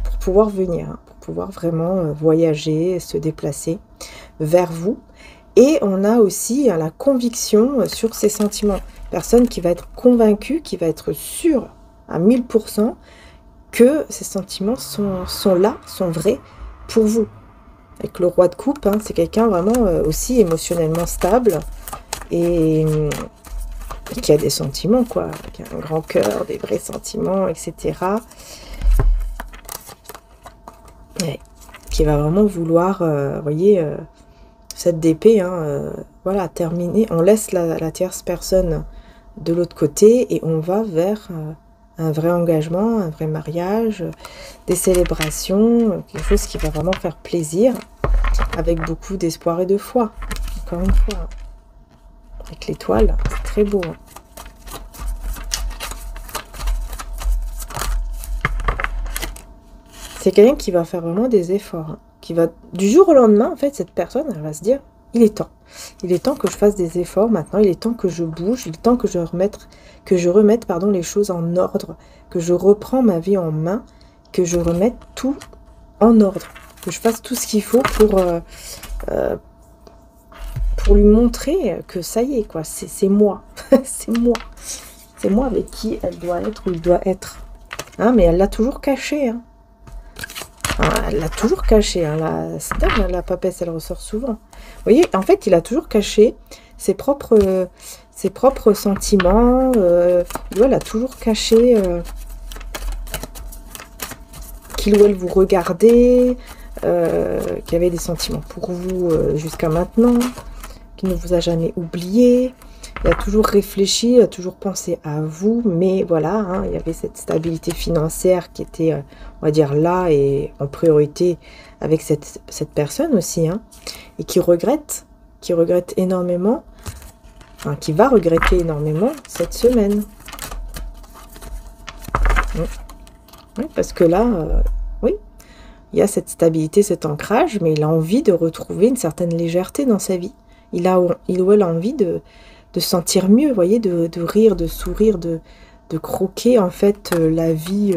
pour pouvoir venir, hein, pour pouvoir vraiment voyager, se déplacer vers vous. Et on a aussi la conviction sur ses sentiments. Personne qui va être convaincue, qui va être sûre à 1000% que ces sentiments sont là, sont vrais pour vous. Avec le roi de coupe, hein, c'est quelqu'un vraiment aussi émotionnellement stable et qui a des sentiments, quoi, qui a un grand cœur, des vrais sentiments, etc. Ouais. Qui va vraiment vouloir, vous voyez, cette d'épée, hein, voilà, terminer. On laisse la tierce personne de l'autre côté et on va vers un vrai engagement, un vrai mariage, des célébrations, quelque chose qui va vraiment faire plaisir, avec beaucoup d'espoir et de foi. Encore une fois, avec l'étoile, c'est très beau. Hein. C'est quelqu'un qui va faire vraiment des efforts, hein, qui va, du jour au lendemain, en fait, cette personne, elle va se dire, il est temps. Il est temps que je fasse des efforts maintenant, il est temps que je bouge, il est temps que je remette les choses en ordre, que je reprends ma vie en main, que je remette tout en ordre, que je fasse tout ce qu'il faut pour lui montrer que ça y est, quoi, c'est moi, c'est moi. C'est moi avec qui elle doit être ou il doit être. Hein, mais elle l'a toujours caché, hein. Elle l'a toujours caché. Hein, c'est dingue, la papesse, elle ressort souvent. Vous voyez, en fait, il a toujours caché ses propres sentiments. Elle a toujours caché qu'il ou elle vous regardait, qu'il y avait des sentiments pour vous jusqu'à maintenant, qu'il ne vous a jamais oublié. Il a toujours réfléchi, il a toujours pensé à vous, mais voilà, hein, il y avait cette stabilité financière qui était, on va dire, là et en priorité avec cette personne aussi, hein, et qui regrette énormément, enfin, qui va regretter énormément cette semaine. Oui, parce que là, oui, il y a cette stabilité, cet ancrage, mais il a envie de retrouver une certaine légèreté dans sa vie. Il ou elle a envie de se sentir mieux, vous voyez, de rire, de sourire, de croquer, en fait, la vie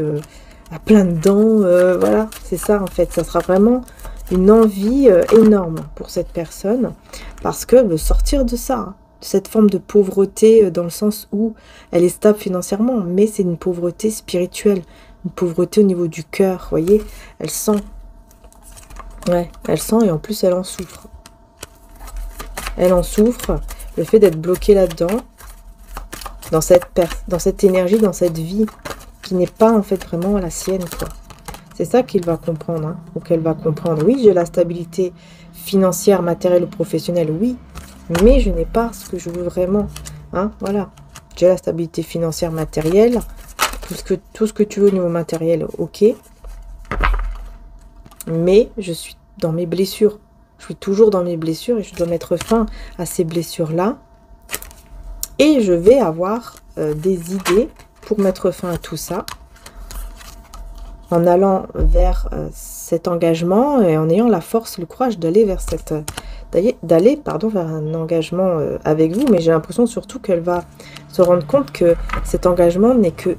à plein de dents. Voilà, c'est ça, en fait. Ça sera vraiment une envie énorme pour cette personne, parce qu'elle veut sortir de ça, hein, de cette forme de pauvreté, dans le sens où elle est stable financièrement, mais c'est une pauvreté spirituelle, une pauvreté au niveau du cœur, vous voyez. Elle sent. Ouais, elle sent et en plus, elle en souffre. Elle en souffre. Le fait d'être bloqué là-dedans, dans cette énergie, dans cette vie, qui n'est pas en fait vraiment la sienne, quoi. C'est ça qu'il va comprendre, hein, ou qu'elle va comprendre. Oui, j'ai la stabilité financière, matérielle ou professionnelle, oui, mais je n'ai pas ce que je veux vraiment. Hein, voilà. J'ai la stabilité financière, matérielle, tout ce que tu veux au niveau matériel, ok. Mais je suis dans mes blessures. Je suis toujours dans mes blessures et je dois mettre fin à ces blessures-là. Et je vais avoir des idées pour mettre fin à tout ça. En allant vers cet engagement et en ayant la force, le courage d'aller vers vers un engagement avec vous. Mais j'ai l'impression surtout qu'elle va se rendre compte que cet engagement n'est que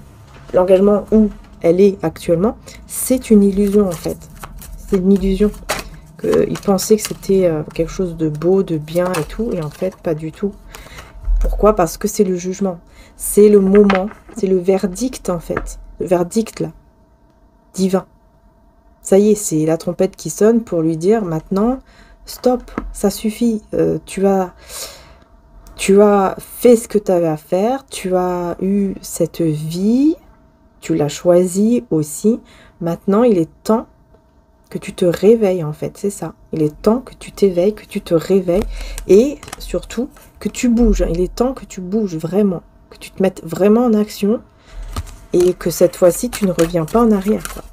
l'engagement où elle est actuellement. C'est une illusion en fait. C'est une illusion. Il pensait que c'était quelque chose de beau, de bien et tout, et en fait pas du tout. Pourquoi? Parce que c'est le jugement, c'est le moment, c'est le verdict en fait, le verdict là, divin. Ça y est, c'est la trompette qui sonne pour lui dire maintenant, stop, ça suffit, tu as fait ce que tu avais à faire, tu as eu cette vie, tu l'as choisie aussi, maintenant il est temps que tu te réveilles en fait, c'est ça. Il est temps que tu t'éveilles, que tu te réveilles et surtout que tu bouges. Il est temps que tu bouges vraiment, que tu te mettes vraiment en action et que cette fois-ci tu ne reviens pas en arrière, quoi.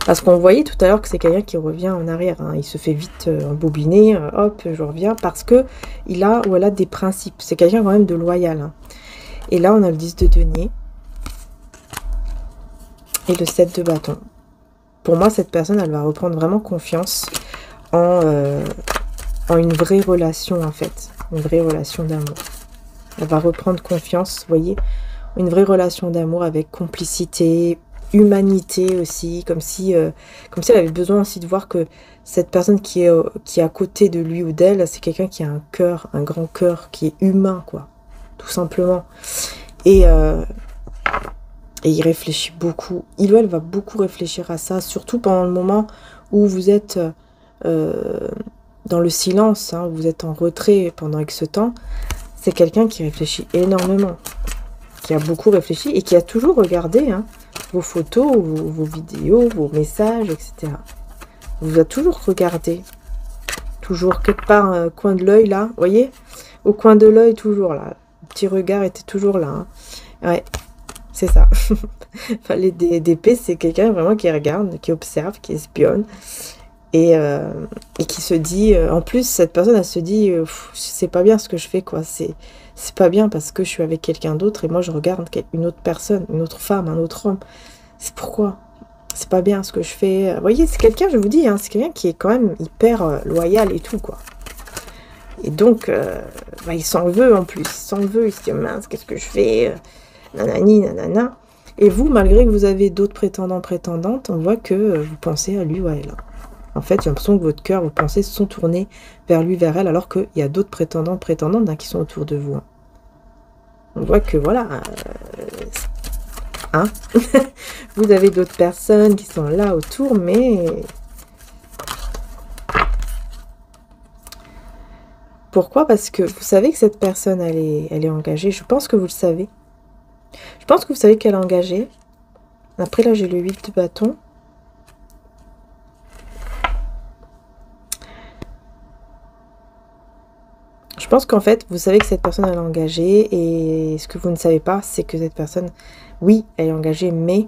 Parce qu'on voyait tout à l'heure que c'est quelqu'un qui revient en arrière, hein. Il se fait vite embobiner, hop, je reviens, parce que il a ou elle a des principes. C'est quelqu'un quand même de loyal, hein. Et là on a le 10 de denier et le 7 de bâton. Pour moi, cette personne, elle va reprendre vraiment confiance en une vraie relation, en fait. Une vraie relation d'amour. Elle va reprendre confiance, vous voyez, une vraie relation d'amour avec complicité, humanité aussi, comme si elle avait besoin aussi de voir que cette personne qui est à côté de lui ou d'elle, c'est quelqu'un qui a un cœur, un grand cœur, qui est humain, quoi, tout simplement. Et il réfléchit beaucoup. Il ou elle va beaucoup réfléchir à ça, surtout pendant le moment où vous êtes dans le silence, hein, où vous êtes en retrait pendant X temps. C'est quelqu'un qui réfléchit énormément, qui a beaucoup réfléchi et qui a toujours regardé, hein, vos photos, vos vidéos, vos messages, etc. Vous a toujours regardé. Toujours quelque part, coin de l'œil, là. Vous voyez? Au coin de l'œil, toujours, là. Le petit regard était toujours là. Hein. Ouais. C'est ça. Enfin, les DP, c'est quelqu'un vraiment qui regarde, qui observe, qui espionne. Et qui se dit... en plus, cette personne, elle se dit... c'est pas bien ce que je fais, quoi. C'est pas bien parce que je suis avec quelqu'un d'autre et moi, je regarde une autre personne, une autre femme, un autre homme. C'est pourquoi? C'est pas bien ce que je fais. Vous voyez, c'est quelqu'un, je vous dis, hein, c'est quelqu'un qui est quand même hyper loyal et tout, quoi. Et donc, il s'en veut en plus. Il s'en veut, il se dit, mince, qu'est-ce que je fais? Nanani, nanana. Et vous, malgré que vous avez d'autres prétendants, prétendantes, on voit que vous pensez à lui ou à elle. En fait, j'ai l'impression que votre cœur, vos pensées sont tournées vers lui, vers elle, alors qu'il y a d'autres prétendants, prétendantes, hein, qui sont autour de vous. Hein. On voit que, voilà, hein, vous avez d'autres personnes qui sont là autour, mais... Pourquoi? Parce que vous savez que cette personne, elle est engagée. Je pense que vous le savez. Je pense que vous savez qu'elle est engagée. Après, là, j'ai le 8 de bâton. Je pense qu'en fait, vous savez que cette personne elle est engagée et ce que vous ne savez pas, c'est que cette personne, oui, elle est engagée, mais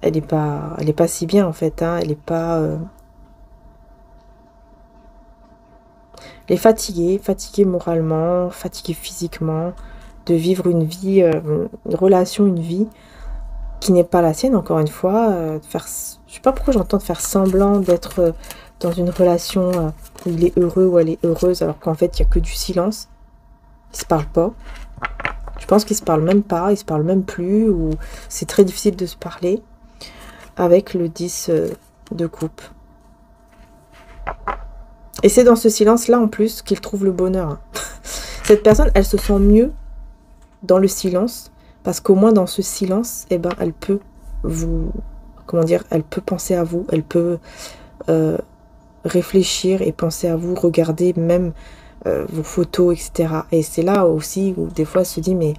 elle est pas si bien en fait. Hein, elle est pas, elle est fatiguée moralement, fatiguée physiquement, de vivre une vie, une relation, une vie qui n'est pas la sienne. Encore une fois, je sais pas pourquoi j'entends de faire semblant d'être dans une relation où il est heureux ou elle est heureuse, alors qu'en fait il y a que du silence. Ils se parlent pas. Je pense qu'ils se parlent même pas, ils se parlent même plus, ou c'est très difficile de se parler avec le 10 de coupe. Et c'est dans ce silence-là, en plus, qu'il trouve le bonheur. Hein. Cette personne, elle se sent mieux dans le silence, parce qu'au moins dans ce silence, eh ben, elle peut vous... Comment dire? Elle peut penser à vous, elle peut réfléchir et penser à vous, regarder même vos photos, etc. Et c'est là aussi où des fois, elle se dit, mais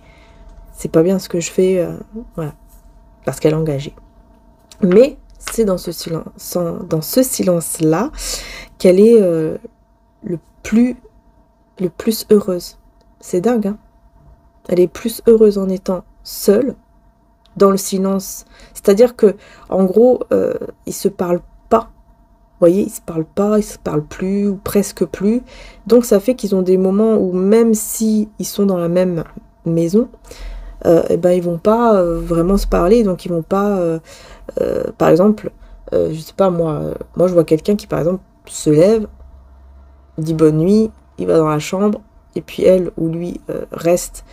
c'est pas bien ce que je fais, voilà, parce qu'elle est engagée. Mais c'est dans ce silence-là qu'elle est le plus heureuse. C'est dingue, hein? Elle est plus heureuse en étant seule, dans le silence. C'est-à-dire que, en gros, ils se parlent pas. Vous voyez, ils se parlent pas, ils se parlent plus, ou presque plus. Donc ça fait qu'ils ont des moments où même si ils sont dans la même maison, eh ben ils vont pas vraiment se parler. Donc ils vont pas, par exemple, je sais pas moi je vois quelqu'un qui par exemple se lève, dit bonne nuit, il va dans la chambre, et puis elle ou lui reste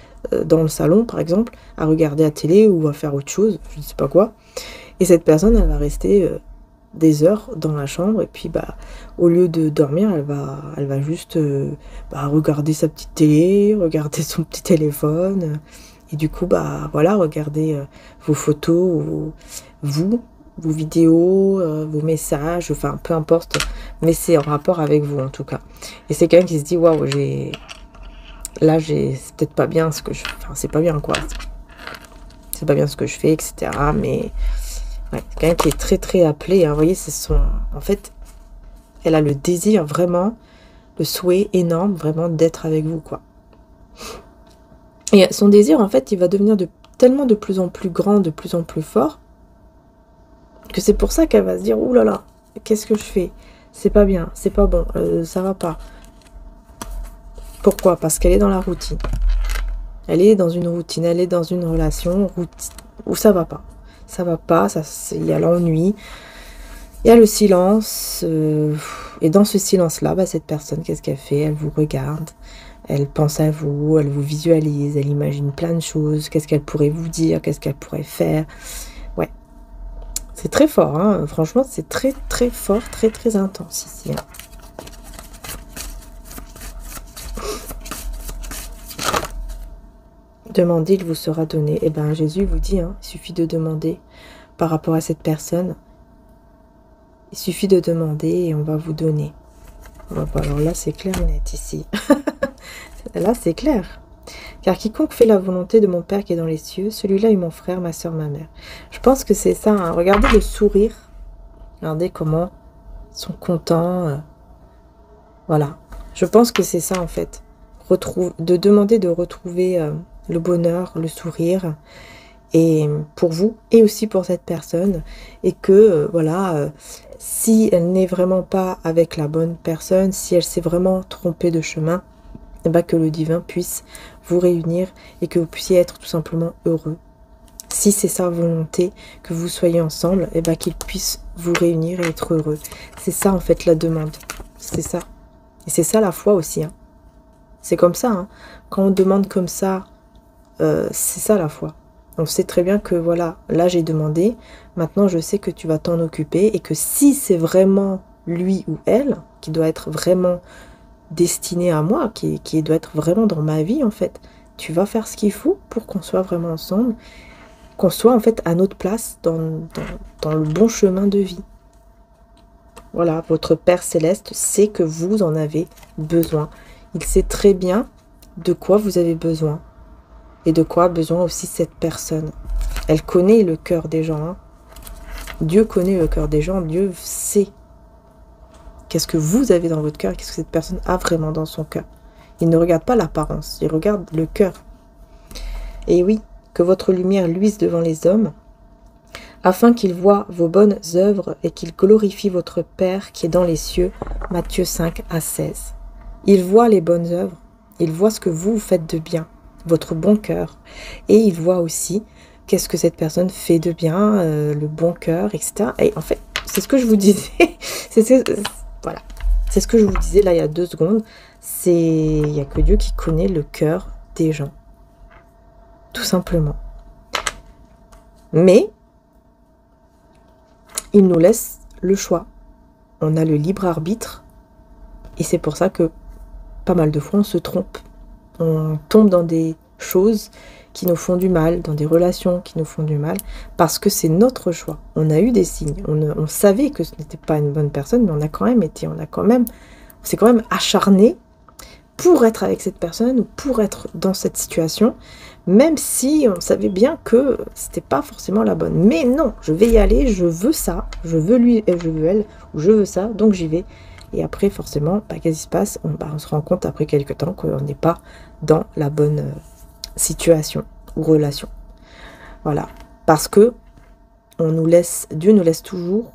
dans le salon, par exemple, à regarder la télé ou à faire autre chose, je ne sais pas quoi. Et cette personne, elle va rester des heures dans la chambre, et puis bah, au lieu de dormir, elle va juste regarder sa petite télé, regarder son petit téléphone, et du coup, bah voilà, regarder vos photos, vos vidéos, vos messages, enfin peu importe, mais c'est en rapport avec vous en tout cas. Et c'est quelqu'un qui se dit waouh, c'est peut-être pas bien ce que je, enfin c'est pas bien quoi, c'est pas bien ce que je fais, etc. Mais ouais, c'est quelqu'un qui est très très appelé. Hein, vous voyez, en fait, elle a le désir vraiment, le souhait énorme vraiment d'être avec vous quoi. Et son désir en fait, il va devenir tellement de plus en plus grand, de plus en plus fort, que c'est pour ça qu'elle va se dire ouh là là, qu'est-ce que je fais? C'est pas bien, c'est pas bon, ça va pas. Pourquoi? Parce qu'elle est dans la routine. Elle est dans une routine, elle est dans une relation où ça va pas. Ça va pas, il y a l'ennui, il y a le silence. Et dans ce silence-là, bah, cette personne, qu'est-ce qu'elle fait? Elle vous regarde, elle pense à vous, elle vous visualise, elle imagine plein de choses. Qu'est-ce qu'elle pourrait vous dire? Qu'est-ce qu'elle pourrait faire? Ouais. C'est très fort, hein. Franchement, c'est très très fort, très très intense ici. Hein. Demandez, il vous sera donné. Eh bien, Jésus vous dit, hein, il suffit de demander par rapport à cette personne. Il suffit de demander et on va vous donner. Alors là, c'est clair et net ici. Là, c'est clair. Car quiconque fait la volonté de mon Père qui est dans les cieux, celui-là est mon frère, ma soeur, ma mère. Je pense que c'est ça. Hein. Regardez le sourire. Regardez comment ils sont contents. Voilà. Je pense que c'est ça, en fait. De demander de retrouver le bonheur, le sourire, et pour vous, et aussi pour cette personne. Et que, voilà, si elle n'est vraiment pas avec la bonne personne, si elle s'est vraiment trompée de chemin, et bien que le divin puisse vous réunir et que vous puissiez être tout simplement heureux. Si c'est sa volonté que vous soyez ensemble, et bien qu'il puisse vous réunir et être heureux. C'est ça en fait la demande. C'est ça. Et c'est ça la foi aussi. Hein. C'est comme ça. Hein. Quand on demande comme ça, c'est ça la foi. On sait très bien que voilà, là j'ai demandé, maintenant je sais que tu vas t'en occuper et que si c'est vraiment lui ou elle qui doit être vraiment destiné à moi, qui doit être vraiment dans ma vie en fait, tu vas faire ce qu'il faut pour qu'on soit vraiment ensemble, qu'on soit en fait à notre place dans le bon chemin de vie. Voilà, votre Père Céleste sait que vous en avez besoin. Il sait très bien de quoi vous avez besoin et de quoi a besoin aussi cette personne. Elle connaît le cœur des gens. Hein. Dieu connaît le cœur des gens. Dieu sait qu'est-ce que vous avez dans votre cœur, qu'est-ce que cette personne a vraiment dans son cœur. Il ne regarde pas l'apparence, il regarde le cœur. Et oui, que votre lumière luise devant les hommes, afin qu'ils voient vos bonnes œuvres et qu'ils glorifient votre Père qui est dans les cieux. Matthieu 5 à 16. Il voit les bonnes œuvres, il voit ce que vous faites de bien, votre bon cœur. Et il voit aussi qu'est-ce que cette personne fait de bien, le bon cœur, etc. Et en fait, c'est ce que je vous disais. Voilà. C'est ce que je vous disais là il y a 2 secondes. Il n'y a que Dieu qui connaît le cœur des gens. Tout simplement. Mais il nous laisse le choix. On a le libre arbitre. Et c'est pour ça que pas mal de fois on se trompe. On tombe dans des choses qui nous font du mal, dans des relations qui nous font du mal, parce que c'est notre choix. On a eu des signes. On savait que ce n'était pas une bonne personne, mais on a quand même été, on s'est quand même acharné pour être avec cette personne ou pour être dans cette situation, même si on savait bien que c'était pas forcément la bonne. Mais non, je vais y aller, je veux ça, je veux lui, je veux elle, ou je veux ça, donc j'y vais. Et après, forcément, qu'est-ce qui se passe? On se rend compte après quelques temps qu'on n'est pas dans la bonne situation ou relation. Voilà. Parce que Dieu nous laisse toujours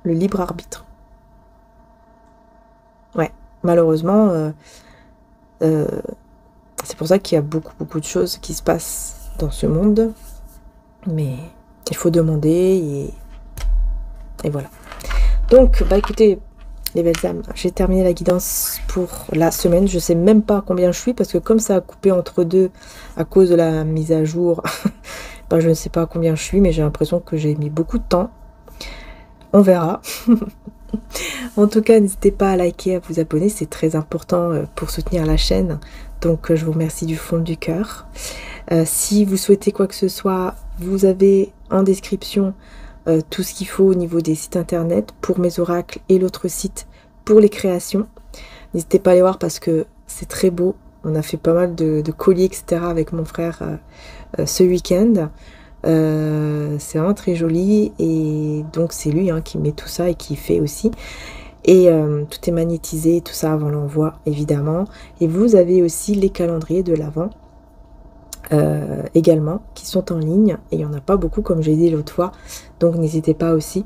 le libre arbitre. Ouais, malheureusement, c'est pour ça qu'il y a beaucoup de choses qui se passent dans ce monde. Mais il faut demander et voilà. Donc, écoutez, les belles âmes, j'ai terminé la guidance pour la semaine. Je sais même pas combien je suis parce que comme ça a coupé entre deux à cause de la mise à jour, je ne sais pas combien je suis, mais j'ai l'impression que j'ai mis beaucoup de temps. On verra. En tout cas, n'hésitez pas à liker, à vous abonner, c'est très important pour soutenir la chaîne. Donc je vous remercie du fond du cœur. Si vous souhaitez quoi que ce soit, vous avez en description tout ce qu'il faut au niveau des sites internet pour mes oracles et l'autre site pour les créations. N'hésitez pas à aller voir parce que c'est très beau. On a fait pas mal de colliers, etc. avec mon frère ce week-end. C'est vraiment très joli et donc c'est lui qui met tout ça et qui fait aussi. Et tout est magnétisé, tout ça avant l'envoi évidemment. Et vous avez aussi les calendriers de l'Avent également qui sont en ligne et il n'y en a pas beaucoup comme j'ai dit l'autre fois, donc n'hésitez pas aussi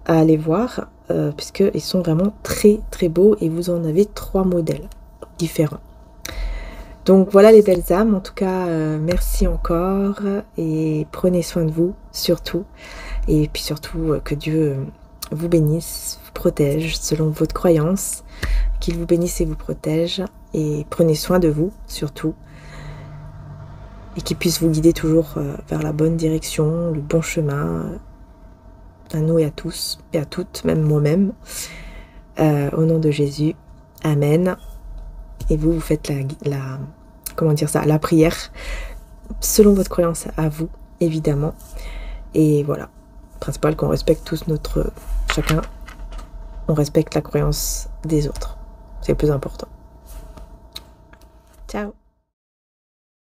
à aller voir puisqu'ils sont vraiment très beaux et vous en avez 3 modèles différents. Donc voilà les belles âmes, en tout cas merci encore et prenez soin de vous surtout, et puis surtout que Dieu vous bénisse, vous protège selon votre croyance, qu'il vous bénisse et vous protège, et prenez soin de vous surtout, et qu'il puisse vous guider toujours vers la bonne direction, le bon chemin, à nous et à tous, et à toutes, même moi-même, au nom de Jésus, Amen. Et vous faites la prière, selon votre croyance à vous, évidemment, et voilà, le principal qu'on respecte tous chacun, on respecte la croyance des autres, c'est le plus important. Ciao.